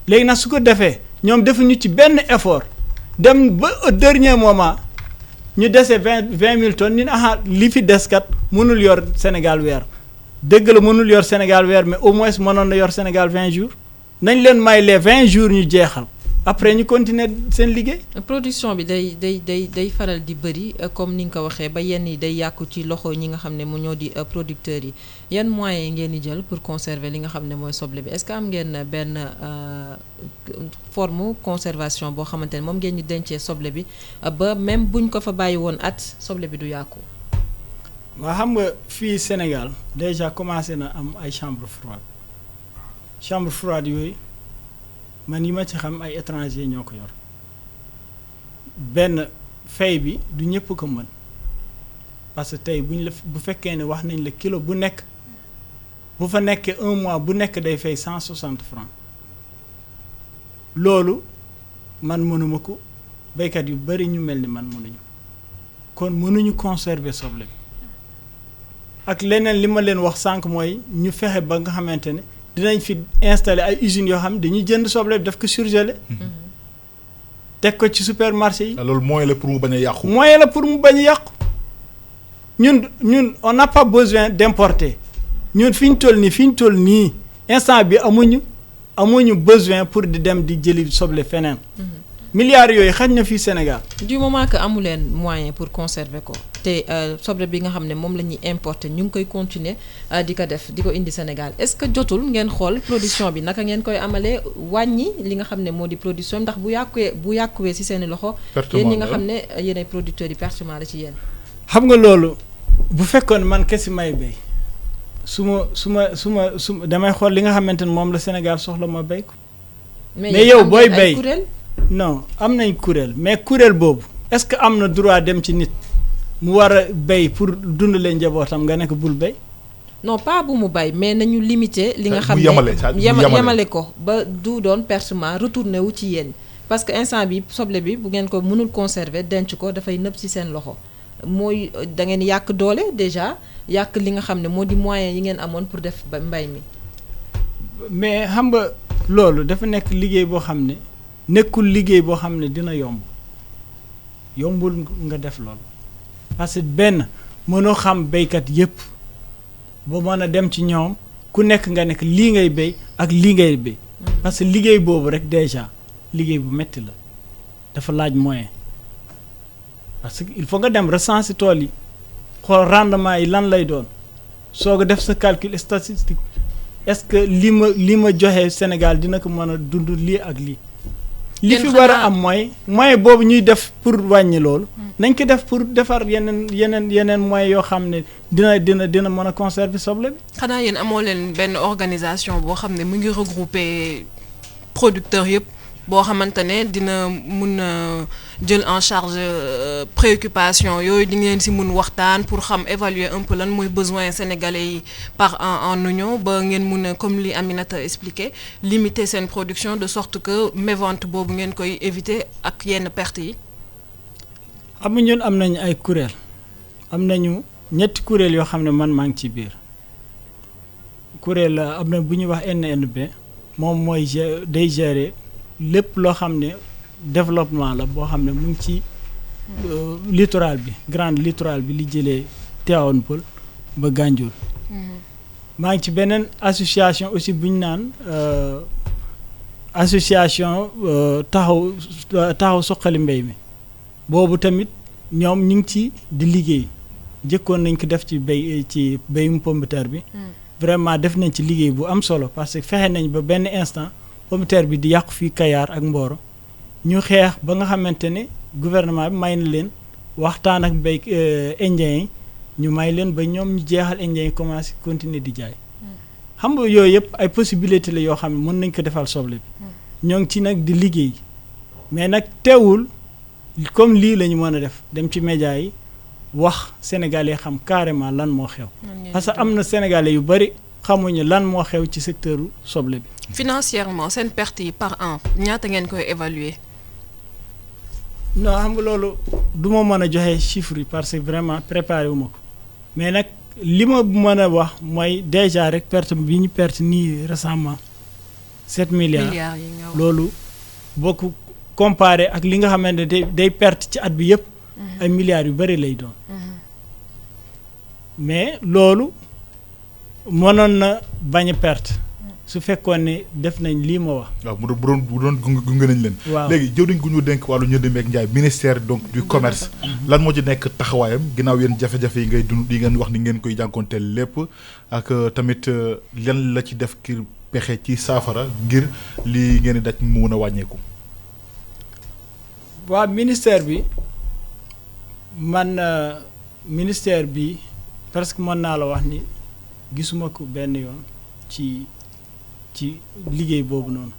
léegi nag su ko defee ñoom defuñu ci benn effort dem ba au dernier moment ñu dese 20 000 tonnes ñu ne li fi des kat mënul yor Sénégal weer dëgg la mënul yor Sénégal weer mais au moins mënoon na yor Sénégal 20 jours nañ leen may les 20 jours ñu jeexal après ñu continuer seen liggéey. production bi day faral di bëri comme ni nga ko waxee ba yenn yi day yàqu ci loxo ñi nga xam ne mu ñoo di producteurs yi yan moyens ngeen di jël pour conserver li nga xam ne mooy soble bi est-ce que am ngeen benn forme conservation boo xamante ne moom ngeen ñu dencee soble bi ba même buñ ko fa bàyyi woon at soble bi du yàqu. waa xam nga fii Sénégal déjà commencé na am ay chambre froide yooyu man yi ma ci xam ay étranger ñoo ko yor benn fay bi du ñëpp ko mën parce que tey bu fekkee ne wax nañ la kilo bu nekk bu fa nekkee 1 mois bu nekk day fay 160 francs loolu man mënuma ko béykat yu bari ñu mel ni man mënuñu kon mënuñu conserver soble bi ak leneen li ma leen wax sànq mooy ñu fexe ba nga xamante ne dinañ fi installer ay usines yoo xam ne dañuy jënd soble bi daf ko surgelé teg ko ci supermarché yi. loolu moyen la pour mu bañ a yàqu. moyen la pour mu bañ a yàqu ñun on n'a pas besoin d'importer ñun fi ñu toll nii instant bi amuñu besoin pour di dem di jëli soble feneen. milliards yooyu xaj na fii Sénégal. du moment que amu leen moyen pour conserver ko te soble bi nga xam ne moom la ñuy importer ñu ngi koy continuer di ko def di ko indi Sénégal est-ce que jotul ngeen xool production bi naka ngeen koy amalee wàññi li nga xam ne moo di production ndax bu yàquwee ci seeni loxo. yéen ñi nga xam ne yéenay producteurs yi pertement la ci yéen. xam nga loolu bu fekkoon man kese may béy su ma damay xool li nga xamante ne moom la Sénégal soxla ma béy ko. mais yow booy béy non am nañ kuréel mais kuréel boobu est-ce que am na droit dem ci nit mu war a béy pour dundalee njabootam nga nekk bul béy. non pas bu mu bay mais nañu limiter li nga xam ne yemale ko ba du doon pertement retourné wu ci yéen parce que instant bi soble bi bu ngeen ko mënul conserver denc ko dafay nëb ci seen loxo mooy da ngeen yàq doole déjà yàq li nga xam ne moo di moyens yi ngeen amoon pour def mbay mi. mais xam nga loolu dafa nekk liggéey boo xam ne nekkul liggéey boo xam ne dina yombul nga def loolu parce que benn mënoo xam béykat yépp ba mën a dem ci ñoom ku nekk nga nekk lii ngay béy ak lii ngay béy parce que liggéey boobu rek déjà liggéey bu metti la dafa laaj moyen parce que il faut nga dem recenser tool yi xool rendement yi lan lay doon soog a def sa calcul statistique est-ce que li ma joxe Sénégal dina ko mën a dund lii ak lii li fi war a am mooy moyen boobu ñuy def pour wàññi loolu nañ ko def pour defar yeneen moyens yoo xam ne dina mën a conserver soble bi. xanaa yéen amoo leen benn organisation boo xam ne mu ngi regrouper producteurs yëpp boo xamante ne dina mun a jël en charge préoccupation yooyu di ngeen si mun waxtaan pour xam évaluer un peu lan mooy besoin sénégalais yi par an en oignon ba ngeen mun a comme li Aminata expliqué limiter seen production de sorte que mévente boobu ngeen koy éviter ak yenn pertes yi. xam nga ñun am nañu ay kuréel am nañu ñetti kuréel yoo xam ne man maa ngi ci biir kuréel am na bu ñuy wax NNB moom mooy day gérer lépp loo xam ne développement la boo xam ne mu ngi ci littoral bi grande littoral bi li jëlee Tivaouane Peulh ba Gandiol maa ngi ci beneen association aussi bu ñu naan association taxaw suqali mbéy mi boobu tamit ñoom ñu ngi ci di liggéey jëkkoon nañ ko def ci béyum pomme de terre bi vraiment def nañ ci liggéey bu am solo parce que fexe nañ ba benn instant pomme de terre bi di yàqu fii Kayar ak Mboro ñu xeex ba nga xamante ne gouvernement bi may na leen waxtaan ak indien yi ñu may leen ba ñoom ñu jeexal indien yi commencé continuer di jaay xam nga yooyu yëpp ay possibilité la yoo xam ne mën nañ ko defal soble bi ñoo ngi ci nag di liggéey mais nag teewul comme lii la ñu mën a def dem ci média yi wax sénégalais xam carrément lan moo xew parce que am na sénégalais yu bari xamuñu lan moo xew ci secteur soble bi. financièrement seen perte yi par an ñaata ngeen koy évaluer. non xam nga loolu du ma mën a joxe chiffres yi parce que vraiment préparé wu ma ko mais nag li ma mën a wax mooy déjà rek perte bi ñu perte nii récemment 7 milliards loolu boo ko comparé ak li nga xamante ne day perte ci at bi yëpp ay milliards yu bëri lay doon mais loolu mënoon na bañ a perte su fekkoon ne def nañ lii ma wax. waaw bu doon gunge nañ leen. waaw léegi jëwriñ gu ñu dénk wàllu njënd meek njaay ministère donc du commerce. lan moo ci nekk taxawaayam ginnaaw yéen jafe-jafe yi ngay dund yi ngeen wax ni ngeen koy jànkoonteel lépp ak tamit lan la ci def kir pexe ci saafara ngir lii ngeen di daj mu mën a wàññeeku. waaw ministère bi man ministère bi presque mën naa la wax ni gisuma ko benn yoon ci liggéey boobu noonu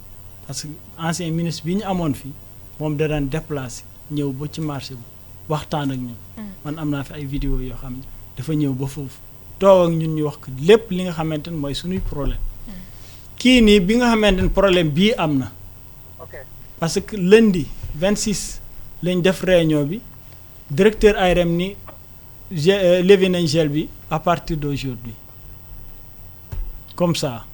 parce que ancien ministre bi ñu amoon fii moom da daan déplacé ñëw ba ci marché bi waxtaan ak ñun. man am naa fi ay vidéo yoo xam ne dafa ñëw ba foofu toog ak ñun ñu wax ko lépp li nga xamante ne mooy suñuy problème kii nii bi nga xamante ne problème bii am na parce que lundi 26 lañ def réunion bi directeur ARM ni levé nañ gel bi à partir d'aujourd'hui comme ça.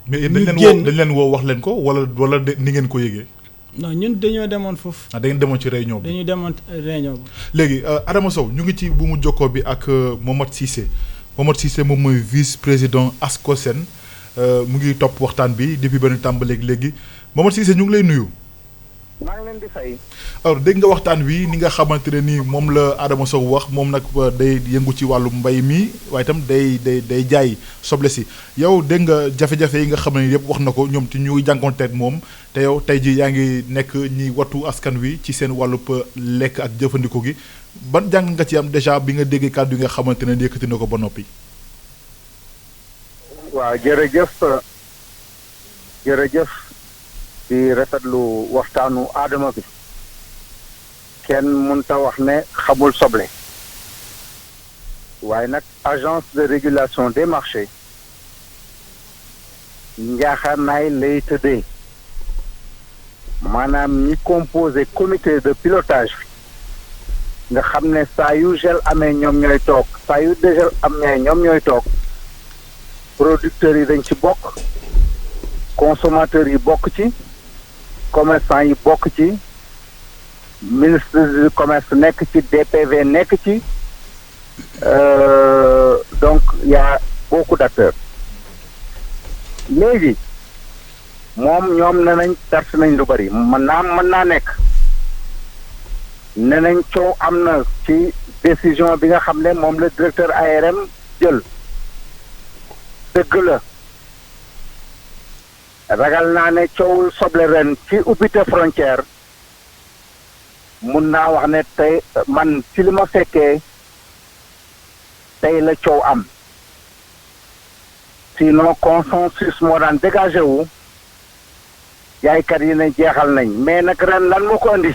mais dañ leen woo wax leen ko wala ni ngeen ko yëgee. non ñun dañoo demoon foofu. da ngeen demoon ci réunion bi. dañu demoon réunion bi. léegi Adama Sow ñu ngi ci bu mu jokkoo bi ak Momath Cissé moom mooy vice président ASCOSEN mu ngi topp waxtaan bi depuis ba ñu tàmbaleeg léegi Momath Cissé ñu ngi lay nuyu. maa ngi leen di fay. alors dégg nga waxtaan wi ni nga xamante ne ni moom la Adama Sow wax moom nag day yëngu ci wàllu mbay mi waaye itam day jaay soble si yow dégg nga jafe-jafe yi nga xam ne yëpp wax na ko ñoom te ñu ngi jànkoonteeg moom te yow tey ji yaa ngi nekk ñi wattu askan wi ci seen wàllub lekk ak jëfandikoo gi ban jàng nga ci am déjà bi nga déggee kàddu yi nga xamante ne yëkkati na ko ba noppi. waaw jërëjëf di rafetlu waxtaanu Adama bi kenn mënta wax ne xamul soble waaye nag agence de régulation des marchés njaaxaanaay lay tëddee maanaam ñi composé comité de pilotage bi nga xam ne saa yu gel amee ñoom ñooy toog saa yu dégel amee ñoom ñooy toog producteurs yi dañ ci bokk consommateurs yi bokk ci commerçant yi bokk ci ministre du commerce nekk ci DPV nekk ci donc y a beaucoup d'acteurs léegi ñoom ne nañ perte nañ lu bari mën naa nekk ne nañ coow am na ci décision bi nga xam ne moom la directeur ARM jël dëgg la ragal naa ne coowul soble ren ci ubbite frontière mun naa wax ne tey man ci li ma fekkee tey la coow am sinon consensus moo daan dégagé wu jaaykat yi ne jeexal nañ mais nag ren lan moo ko indi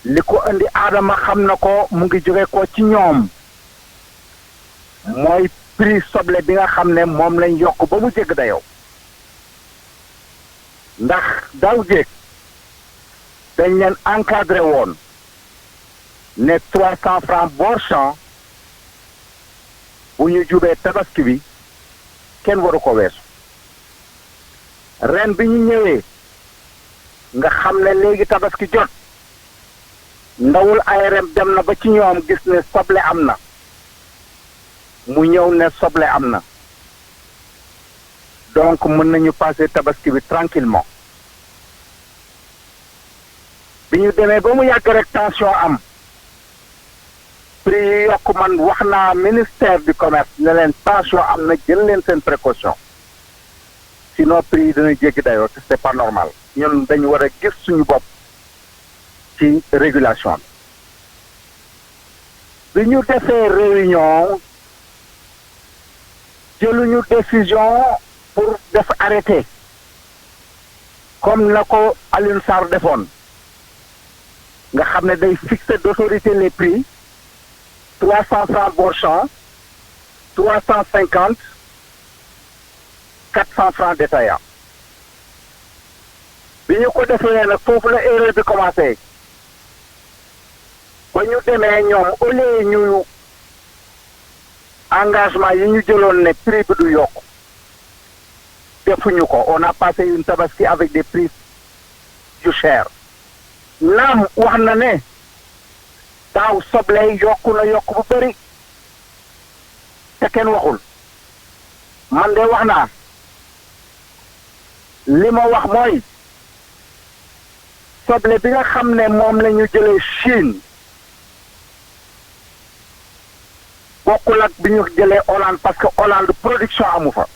li ko indi Adama xam na ko mu ngi jóge ko ci ñoom mooy prix soble bi nga xam ne moom lañ yokk ba mu jégg dayoo ndax daaw jéeg dañ leen encadré woon ne 300 francs bord champ bu ñu jubee tabaski bi kenn waru ko weesu ren bi ñu ñëwee nga xam ne léegi tabaski jot ndawul ARM dem na ba ci ñoom gis ne soble am na mu ñëw ne soble am na donc mën nañu passer tabaski bi tranquillement bi ñu demee ba mu yàgg rek tension am prix yi yokk man wax naa ministère du commerce ne leen tension am na jël leen seen précaution sinon prix yi dina jéggi dayoo te c'est pas normal ñun dañu war a gis suñu bopp ci régulation bi ñu defee réunion jëluñu décision pour def arrêté comme na ko Alioune Sarr defoon nga xam ne day fixer d'autorité les prix 300 francs bord champ 350 400 francs détaillant bi ñu ko defee nag foofu la erreur bi commencé ba ñu demee ñoom au lieu ñu engagement yi ñu jëloon ne prix bi du yokk defuñu ko on a passé une tabaski avec des prix yu cher naam wax na ne daaw soble yokku na yokk bu bëri te kenn waxul man de wax naa li ma wax mooy soble bi nga xam ne moom la ñu jëlee Chine bokkul ak bi ñu jëlee Hollande parce que Hollande production amu fa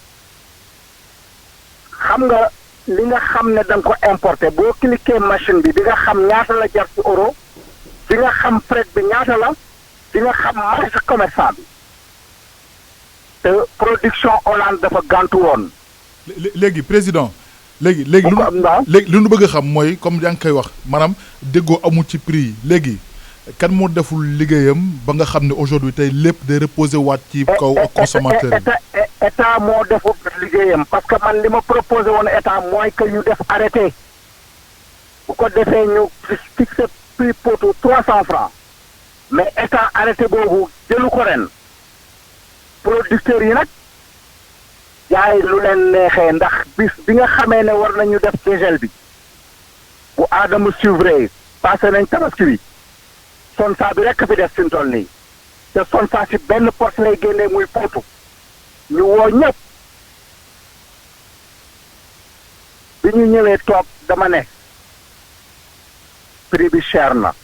xam nga li nga xam ne da nga ko importé boo cliquer machine bi di nga xam ñaata la jar ci euro di nga xam frais bi ñaata la di nga xam marge commerçant bi te production Hollande dafa gàntu woon. léegi président léegi lu nu bëgg a xam mooy comme yaa ngi koy wax maanaam déggoo amul ci prix yi léegi kan moo deful liggéeyam ba nga xam ne aujourd'hui tey lépp day reposer waat ci kaw consommateur yi. état moo deful liggéeyam parce que man li ma proposé woon état mooy que ñu def arrêté bu ko defee ñu fixé prix poteau 300 francs mais état arrêté boobu jëlu ko ren producteurs yi nag jaay lu leen neexee ndax bis bi nga xamee ne war nañu def dégel bi bu aadama suivre passé nañ tabaski bi sonsa bi rekk fi def fi mu toll nii te sonsa si benn poche lay génnee muy potu ñu woo ñëpp bi ñu ñëwee toog dama ne prix bi cher na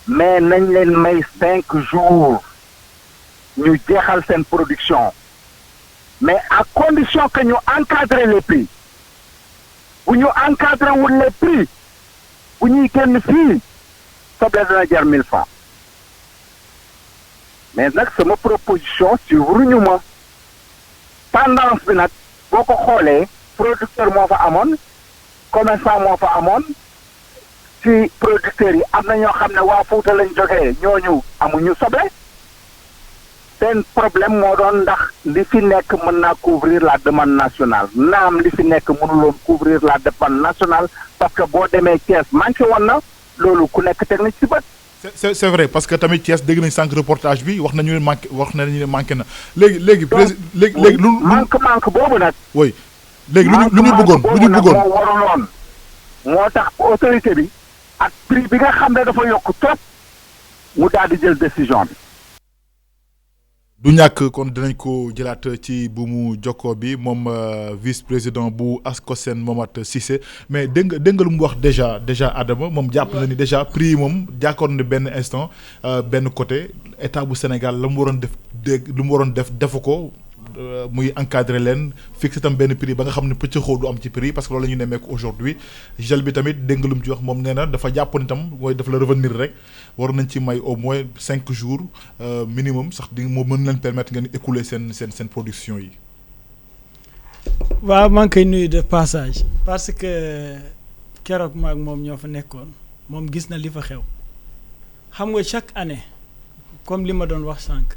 mais nañ leen may 5 jours ñu jeexal seen production mais à condition que ñu encadrer les prix bu ñu encadrer wul les prix bu ñuy génn fii soble dana jar 1000 francs mais nag sama proposition suivre ñu ma tendance bi nag boo ko xoolee producteur moo fa amoon commerçant moo fa amoon ci producteurs yi am na ñoo xam ne waa Fuuta lañ jógee ñooñu amuñu soble seen problème moo doon ndax li fi nekk mën naa couvrir la demande nationale naam li fi nekk mënuloon couvrir la demande nationale parce que boo demee Thiès manqué woon na loolu ku nekk teg na ci bët. c'est vrai parce que tamit Thiès dégg nañ sànq reportage bi wax nañu ne manqué na léegi léegi lu manque boobu nag. oui léegi lu ñu bëggoon moo waruloon moo tax autorité bi ak prix bi nga xam ne dafa yokk trop mu daal di jël décision bi. du ñàkk kon dinañ ko jëlaat ci bu mu jokkoo bi moom vice président bu ASCOSEN Momath Cissé mais dégg nga lu mu wax déjà Adama moom jàpp na ni déjà prix yi moom jàkkoon ne benn instant benn côté état bu Sénégal la mu waroon def defu ko muy encadrer leen fixé tam benn prix ba nga xam ne pëccëxoo du am ci prix parce que loolu la ñu nemmeeku aujourd'hui gel bi tamit dégg nga lu mu ci wax moom nee na dafa jàpp ni tam mooy dafa la revenir rek war nañ ci may au moins 5 jours minimum sax di moo mën leen permettre ngeen écouler seen production yi. waaw maa ngi koy nuyu de passage parce que keroog maag moom ñoo fa nekkoon moom gis na li fa xew xam nga chaque année comme li ma doon wax sànq.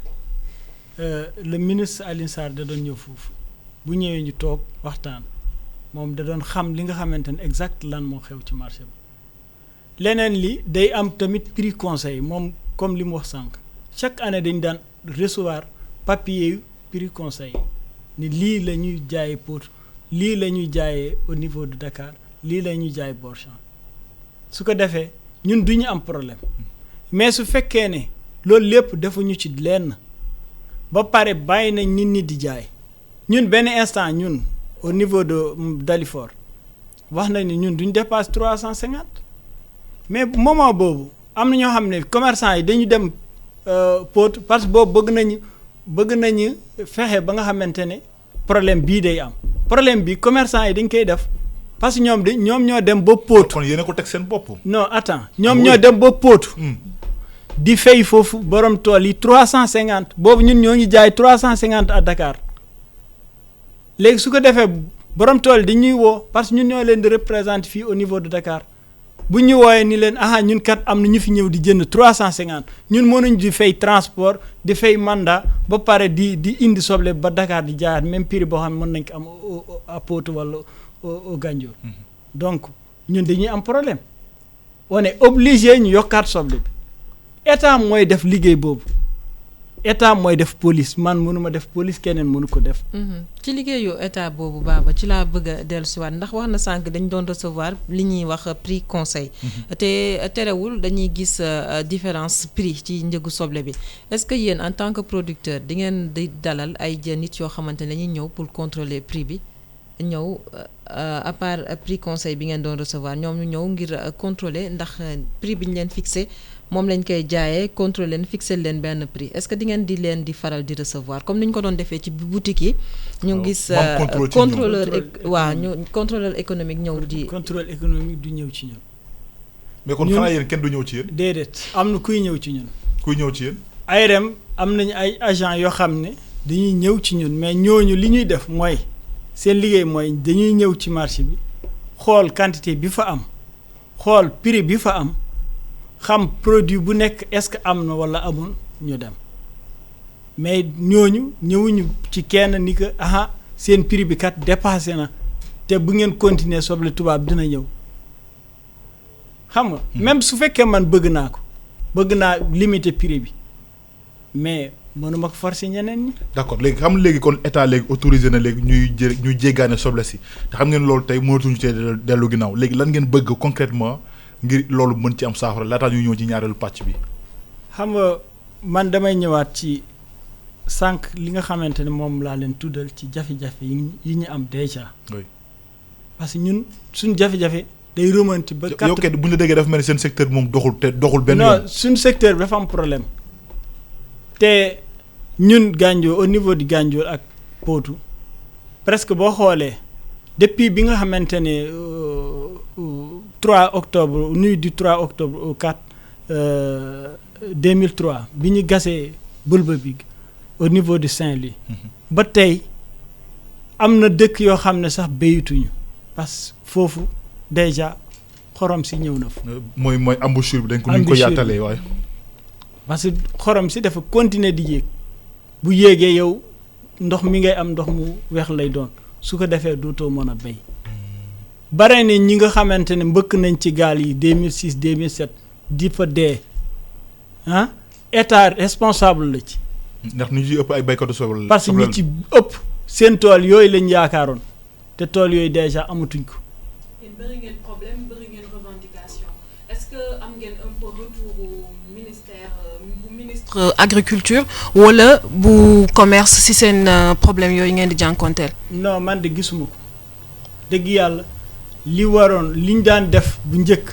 le ministre Alioune Sarr da doon ñëw foofu bu ñëwee ñu toog waxtaan moom da doon xam li nga xamante ne exact lan moo xew ci marché bi leneen li day am tamit prix conseil moom comme li mu wax sànq chaque année dañu daan recevoir papier yu prix conseil ni lii la ñuy jaayee Pout lii la ñuy jaayee au niveau de Dakar lii la ñuy jaay Borchamp su ko defee ñun du ñu am problème mais su fekkee ne loolu lépp defuñu ci lenn. ba pare bàyyi nañ nit ñi di jaay ñun benn instant ñun au niveau de Dalifort wax nañ ni ñun duñ dépasse 350 mais moment boobu am na ñoo xam ne commerçant yi dañu dem Pout parce que boobu bëgg nañu fexe ba nga xamante ne problème bii day am problème bi commerçant yi dañ koy def parce que ñoom ñoo dem ba Pout. kon yéen a ko teg seen bopp. non attends ñoom ñoo dem ba Pout. di fay foofu borom tool yi 350 boobu ñun ñoo ngi jaay 350 à Dakar léegi su ko defee borom tool di ñuy woo parce que ñun ñoo leen di représenter fii au niveau de Dakar bu ñu wooyee ni leen ñun kat am na ñu fi ñëw di jënd 350 ñun mënuñ di fay transport di fay mandat ba pare di indi soble ba Dakar di jaayaat même prix boo xam ne mën nañ ko am à Potou wala au Gandiol donc ñun dañuy am problème on est obligé ñu yokkaat soble bi. état mooy def liggéey boobu état mooy def police man mënuma def police keneen mënu ko def. ci liggéeyu état boobu Baba ci laa bëgg a dellusiwaat ndax wax na sànq dañ doon recevoir li ñuy wax prix conseil. te terewul dañuy gis différence prix ci njëgu soble bi est-ce que yéen en tant que producteur di ngeen di dalal ay nit yoo xamante ne dañuy ñëw pour contrôler prix bi ñëw à part prix conseil bi ngeen doon recevoir ñoom ñu ñëw ngir contrôler ndax prix bi ñu leen fixé. moom lañ koy jaayee contrôler leen fixer leen benn prix est-ce que di ngeen di leen di faral di recevoir comme ni ñu ko doon defee ci boutique yi. ñu gis contrôleur économique ñëw di. contrôle économique du ñëw ci ñun. mais kon xanaa yéen kenn du ñëw ci yéen. déedéet am na kuy ñëw ci ñun. kuy ñëw ci yéen. ARM am nañu ay agent yoo xam ne dañuy ñëw ci ñun mais ñooñu li ñuy def mooy seen liggéey mooy dañuy ñëw ci marché bi xool quantité bi fa am xool prix bi fa am. xam produit bu nekk est-ce que am na walla amul ñu dem mais ñooñu ñëwuñu ci kenn ni que seen prix bi kat dépassé na te bu ngeen continuer soble tubaab dina ñëw xam nga. même su fekkee man bëgg naa limiter prix bi mais mënuma ko forcer ñeneen ñi. d'accord léegi kon état léegi autorisé na léegi ñuy jéggaane soble si te xam ngeen loolu tey mënatuñu cee dellu ginnaaw léegi lan ngeen bëgg concrètement ngir loolu mën ci am saafara laataa ñu ñëw ci ñaareelu pàcc bi. xam nga man damay ñëwaat ci sànq li nga xamante ne moom laa leen tuddal ci jafe-jafe yi ñu am déjà. oui parce que ñun suñ jafe-jafe day remonter ba. yow kay bu ñu la déggee dafa mel ni seen secteur bi moom doxul benn yoon. non suñ secteur bi dafa am problème te ñun Gandiol au niveau du Gandiol ak Potou presque boo xoolee depuis bi nga xamante ne 3 octobre nuit du 3 octobre au 4 2003 bi ñu gasee bëlba bi au niveau de Saint-Louis. ba tey am na dëkk yoo xam ne sax béyituñu parce que foofu déjà xorom si ñëw na fa. mooy embouchure bi dañ ko. ñu ko yaatalee waaye. parce que xorom si dafa continuer di yéeg bu yéegee yow ndox mi ngay am ndox mu weex lay doon su ko defee dootoo mën a béy. bare ne ñi nga xamante ne mbëkk nañ ci gaal yi 2006 2007 di fa dee état responsable la ci. ndax ñu ci ëpp ay béykatu soble la. parce que ñi ci ëpp seen tool yooyu lañ yaakaaroon te tool yooyu déjà amatuñ ko. yéen bëri ngeen problème bëri ngeen revendication est-ce que am ngeen un peu retour bu ministre agriculture wala bu commerce si seen problème yooyu ngeen di jànkonteel. non man de gisuma ko dëgg yàlla. li waroon li ñu daan def bu njëkk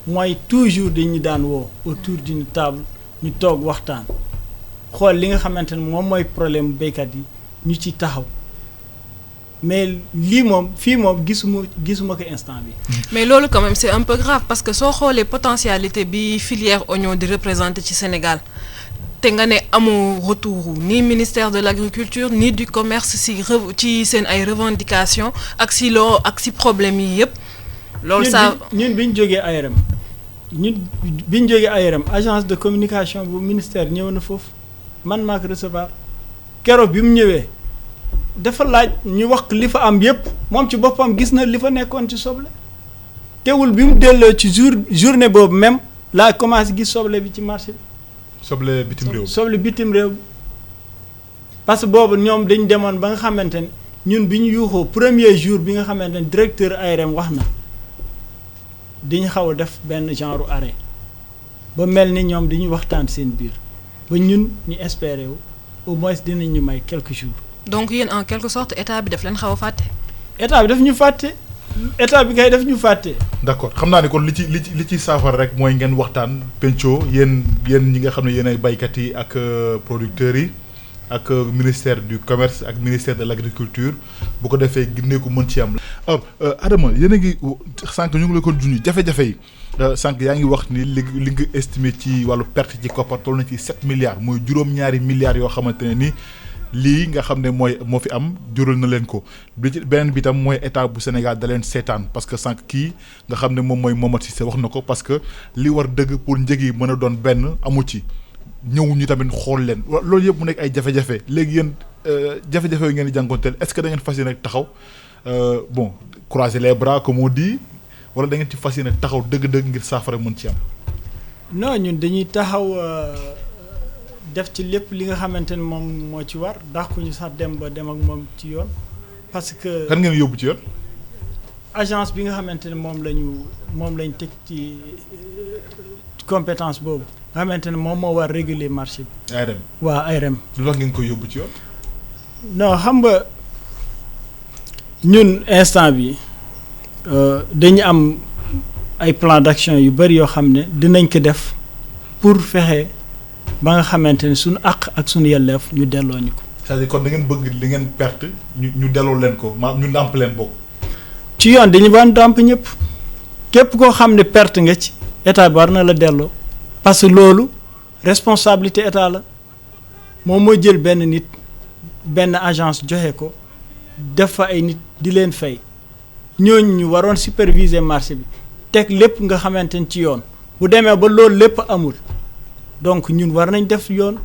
mooy toujours dañu daan woo autour d'une table ñu toog waxtaan xool li nga xamante ne moom mooy problème béykat yi ñu ci taxaw mais lii moom fii moom gisuma ko instant bi. mais loolu quand même c'est un peu grave parce que soo xoolee potentialité bi filière oignon di représenter ci Sénégal te nga ne amoo retour ni ministère de l'agriculture ni du commerce ci seen ay revendications ak si problème yi yëpp. loolu ça ñun bi ñu jógee ARM agence de communication bu ministère ñëw na foofu man maa ko recevoir keroog bi mu ñëwee dafa laaj ñu wax li fa am yëpp moom ci boppam gis na li fa nekkoon ci soble teewul bi mu delloo ci journée boobu même laa commencé gis soble bi ci marché bi. soble bitim réew parce que boobu ñoom dañ demoon ba nga xamante ne ñun bi ñu yuuxoo premier jour bi nga xamante ne directeur ARM wax na dañu xaw a def benn genre arrêt ba mel ni ñoom dañuy waxtaan seen biir ba ñun ñu espérer wu au moins dinañ ñu may quelques jours. donc yéen en quelque sorte état bi daf leen xaw a fàtte. état bi daf ñu fàtte. état bi kay daf ñu fàtte. d'accord xam naa ne kon li ci saafara rek mooy ngeen waxtaan penco yéen ñi nga xam ne yéen ay baykat yi ak producteurs yi ak ministère du commerce ak ministère de l'agriculture bu ko defee ginneeku mën ci am. alors Adama yéen a ngi sànq ñu ngi la ko junj jafe-jafe yi sànq yaa ngi wax ni li nga estimé ci wàllu perte ci koppar toll na ci 7 milliards mooy juróom-ñaari milliards yoo xamante ne ni. lii nga xam ne moo fi am jural na leen ko bi ci beneen bi tam mooy état bu Sénégal da leen seetaan parce que sànq kii nga xam ne moom mooy Momadou Cissé wax na ko parce que li war dëgg pour njëg yi mën a doon benn amu ci ñëwuñu tamit xool leen loolu yëpp mu nekk ay jafe-jafe léegi yéen jafe-jafe yu ngeen di jànkonteel est-ce que da ngeen fas yéene taxaw bon croiser les bras comme on dit wala da ngeen ci fas yéene taxaw dëgg-dëgg ngir saafara mën ci am. non ñun dañuy taxaw def ci lépp li nga xamante ne moom moo ci war ndax ku ñu sax dem ak moom ci yoon parce que. kan ngeen yóbbu ci yoon. agence bi nga xamante ne moom lañ teg ci compétence boobu nga xamante ne moom moo war réguler marché bi. ARM. waaw ARM. lu tax ngeen koy yóbbu ci yoon. non xam nga ñun instant bi dañu am ay plan d'action yu bari yoo xam ne dinañ ko def pour fexe ba nga xamante ne suñu àq ak suñu yelleef ñu delloo ñu ko. c'est-à-dire kon da ngeen bëgg li ngeen perte ñu delloo leen ko maanaam ñu ndàmp leen bokk. ci yoon dañu ban ndàmp ñëpp képp koo xam ne perte nga ci état bi war na la delloo parce que loolu responsabilité état la moom moo jël benn agence joxe ko def fa ay nit di leen fay ñooñu ñu waroon superviser marché bi teg lépp nga xamante ne ci yoon bu demee ba loolu lépp amul donc ñun war nañ def yoon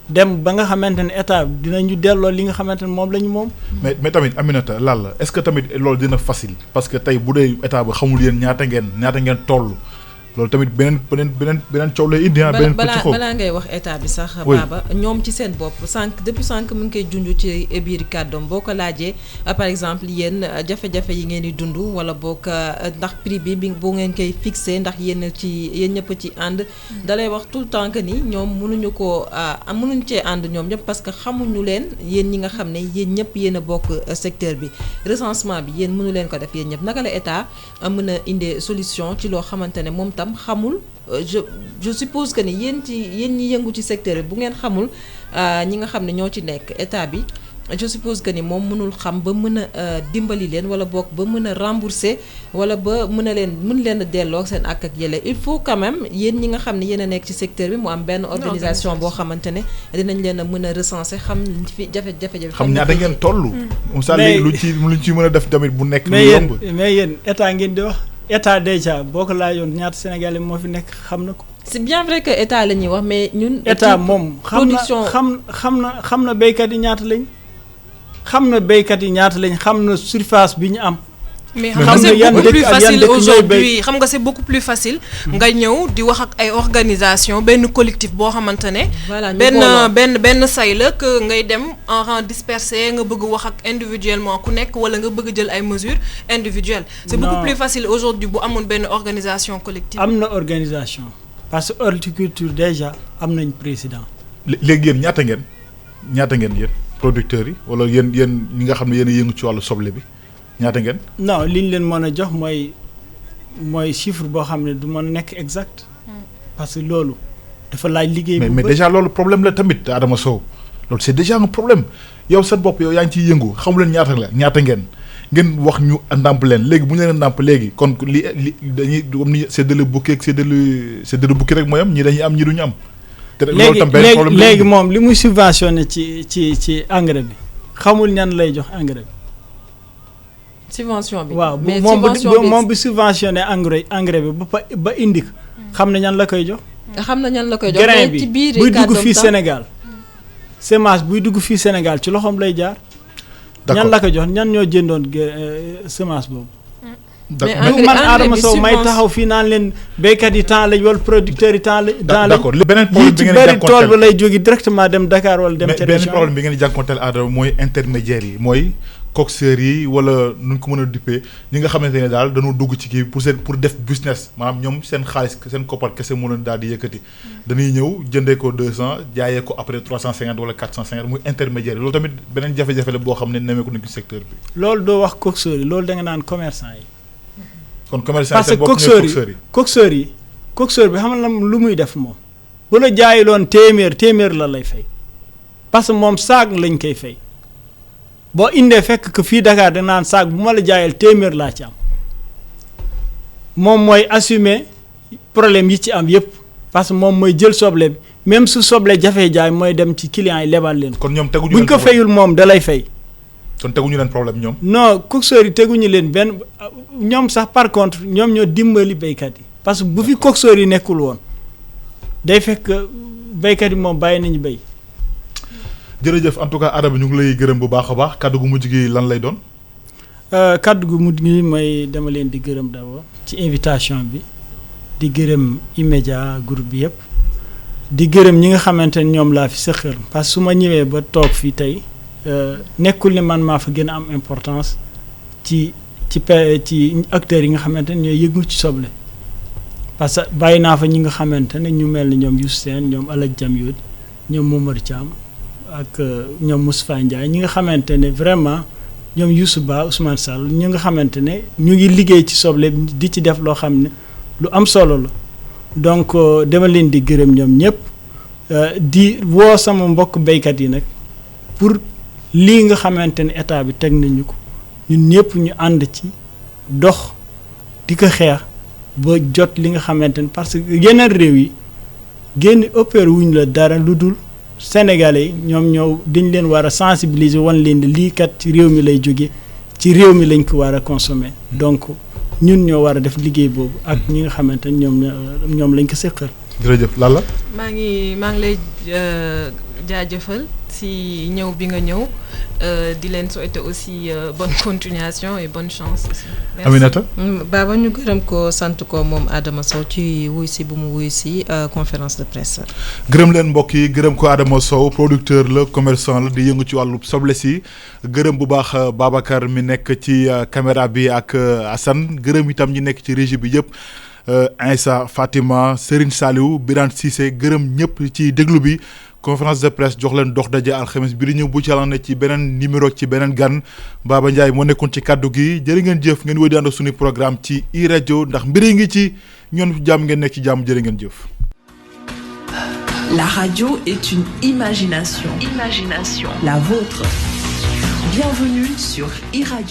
dem ba nga xamante ne état dinañu delloo li nga xamante ne moom la ñu moom. mais tamit Aminata lan la est-ce que tamit loolu dina facile parce que tey bu dee état ba xamul yéen ñaata ngeen toll loolu tamit beneen coow lay indi. balaa ngay wax état bi sax. Baba ñoom ci seen bopp depuis sànq mu ngi koy junj ci biir kàddoom boo ko laajee par exemple yéen jafe-jafe yi ngeen di dund wala boog ndax prix bi bu ngeen koy fixé ndax yéen ñëpp ci ànd. dalay wax tout le temps que ni ñoom mënuñu cee ànd ñoom ñëpp parce que xamuñu leen yéen ñi nga xam ne yéen ñëpp yéen a bokk secteur bi recensement bi yéen mënu leen ko def yéen ñëpp naka la état mën a indee solution ci loo xamante ne moom tam xamul je suppose que ni yéen ñi yëngu ci secteur bi bu ngeen xamul ñi nga xam ne ñoo ci nekk état bi je suppose que ni moom mënul xam ba mën a dimbali leen wala boog ba mën a rembourser wala ba mën leen a delloo seen ak yële il faut quand même yéen ñi nga xam ne yéen a nekk ci secteur bi mu am benn organisation boo xamante ne dinañ leen a mën a recenser xam fi jafe-jafe xam ñaata ngeen toll. mais luñ ci mën a def tamit bu nekk. lu yomb mais yéen état ngeen di wax. état déjà boo ko laajoon ñaata Sénégalais moo fi nekk xam na ko. c'est bien vrai que état la ñuy wax mais ñun. état moom xam na béykat yi ñaata lañ. xam na surface bi ñu am. mais xam nga c'est beaucoup plus facile aujourd'hui xam nga c'est beaucoup plus facile. nga ñëw di wax ak ay organisation benn collectif boo xamante ne. voilà benn say la que ngay dem en rang dispersé nga bëgg wax ak individuellement ku nekk wala nga bëgg jël ay mesures individuelles. c'est beaucoup plus facile aujourd'hui bu amoon benn organisation collective. am na organisation parce que horticulture déjà am nañ président. léegi yéen ñaata ngeen yéen producteurs yi wala yéen ñi nga xam ne yéen a yëngu ci wàllu soble bi. ñaata ngeen. non li ñu leen mën a jox mooy chiffre boo xam ne du mën nekk exact parce que loolu dafa laaj liggéey. mais déjà loolu problème la tamit Adama Sow loolu c'est déjà un problème yow sa bopp yow yaa ngi ciy yëngu xamu leen ñaata ngeen wax ñu ndàmp leen léegi bu ñu leen ndàmp léegi kon li dañuy am ni séddale bukki ak séddale bukki rek mooy am ñi dañuy am ñi duñu am. te loolu tam benn problème léegi moom li muy subventionné ci engrais bi xamul ñan lay jox engrais bi. subvention bi waaw moom bi subventionné engrais bi ba indi ko xam na ñan la koy jox. grain bi buy dugg fii Sénégal semence buy dugg fii Sénégal ci loxoom lay jaar. ñan la koy jox ñan ñoo jëndoon semence boobu. mais man Adama Sow may taxaw fii naan leen béykat yi temps lañ wala producteurs yi temps lañ. d'accord beneen problème bi ngeen di jànkuwanteel tool ba lay jóge directement dem Dakar wala dem. ca région beneen problème bi ngeen di jànkuwanteel Adama mooy intermédiaires yi mooy. coxeurs yi wala nu ñu ko mën a duppee ñi nga xamante ne daal dañoo dugg ci kii pour def business maanaam ñoom seen xaalis seen koppar kese moo leen daal di yëkkati dañuy ñëw jëndee ko 200 jaayee ko après 350 wala 450 muy intermédiaire loolu tamit beneen jafe-jafe la boo xam ne nemmeeku nañ ci secteur bi. loolu doo wax coxeurs yi loolu da nga naan commerçant yi. kon commerçant yi seen bopp ñooy coxeurs yi coxeur bi xam nga lu muy def moom bu la jaayiloon téeméer la lay fay parce que moom saag lañ koy fay. boo indee fekk que fii Dakar da naan saag bu ma la jaayal téeméer laa ci am moom mooy assumer problème yi ci am yépp parce que moom mooy jël soble bi même su soble jafee jaay mooy dem ci clients yi lebal leen. kon ñoom teguñu buñ ko fayul moom da lay fay. kon teguñu leen problème ñoom. non coxeurs yi teguñu leen benn ñoom sax par contre ñoom ñoo dimbali béykat yi parce que bu fi coxeurs yi nekkul woon day fekk béykat yi moom bàyyi nañu béy. jërëjëf en tout cas Adama ñu ngi lay gërëm bu baax a baax kaddu gu mujj gi lan lay doon. kaddu gu mujj gi mooy dama leen di gërëm d'abord ci invitation bi di gërëm E-Media groupe bi yëpp di gërëm ñi nga xamante ne ñoom laa fi sëqal parce que su ma ñëwee ba toog fii tey nekkul ni man maa fa gën a am importance ci acteurs yi nga xamante ne ñooy yëngu ci soble parce que bàyyi naa fa ñi nga xamante ne ñu mel ni ñoom Youssou Sène ñoom Alaj Jam Yood ñoom Momar Thiam ak ñoom Moustapha Ndiaye ñi nga xamante ne vraiment ñoom Youssou Ba Ousmane Sall ñi nga xamante ne ñu ngi liggéey ci soble di ci def loo xam ne lu am solo la donc dama leen di gërëm ñoom ñëpp di woo sama mbokk béykat yi nag pour lii nga xamante ne état bi teg nañu ko ñun ñëpp ñu ànd ci dox di ko xeex ba jot li nga xamante ne parce que yeneen réew yi génn opéré wuñ la dara lu dul Sénégalais yi ñoom dañ leen war a sensibiliser wan leen di lii kat ci réew mi lay jóge ci réew mi lañ ko war a consommer donc ñun ñoo war a def liggéey boobu ak ñi nga xamante ne ñoom lañ ko séqal. jërëjëf Lalla. maa ngi lay jaajëfal si ñëw bi nga ñëw di leen souhaiter aussi bonne continuation et bonne chance aussi. Merci. Aminata. Baba ñu gërëm ko sant ko moom Adama Sow ci wuy si bu mu wuy si conférence de presse. gërëm leen mbokk yi gërëm ko Adama Sow producteur la commerçant la di yëngu ci wàllu soble si gërëm bu baax Babacar mi nekk ci caméra bi ak Assane gërëm itam ñi nekk ci régie bi yëpp. Aïssa Fatima Serigne Saliou Birane Cissé gërëm ñëpp ci déglu bi conférence de presse jox leen dox daje alxames bi di ñëw bu ci àll ci beneen numéro ci beneen gan Baba Ndiaye moo nekkoon ci kaddu gi jërë ngeen jëf ngeen wéy di ànd ak suñu programme ci iRadio ndax mbiri ngi ci ñoon jàmm ngeen nekk ci jàmm jërë ngeen jëf. La radio est une imagination. La vôtre. Bienvenue sur iRadio.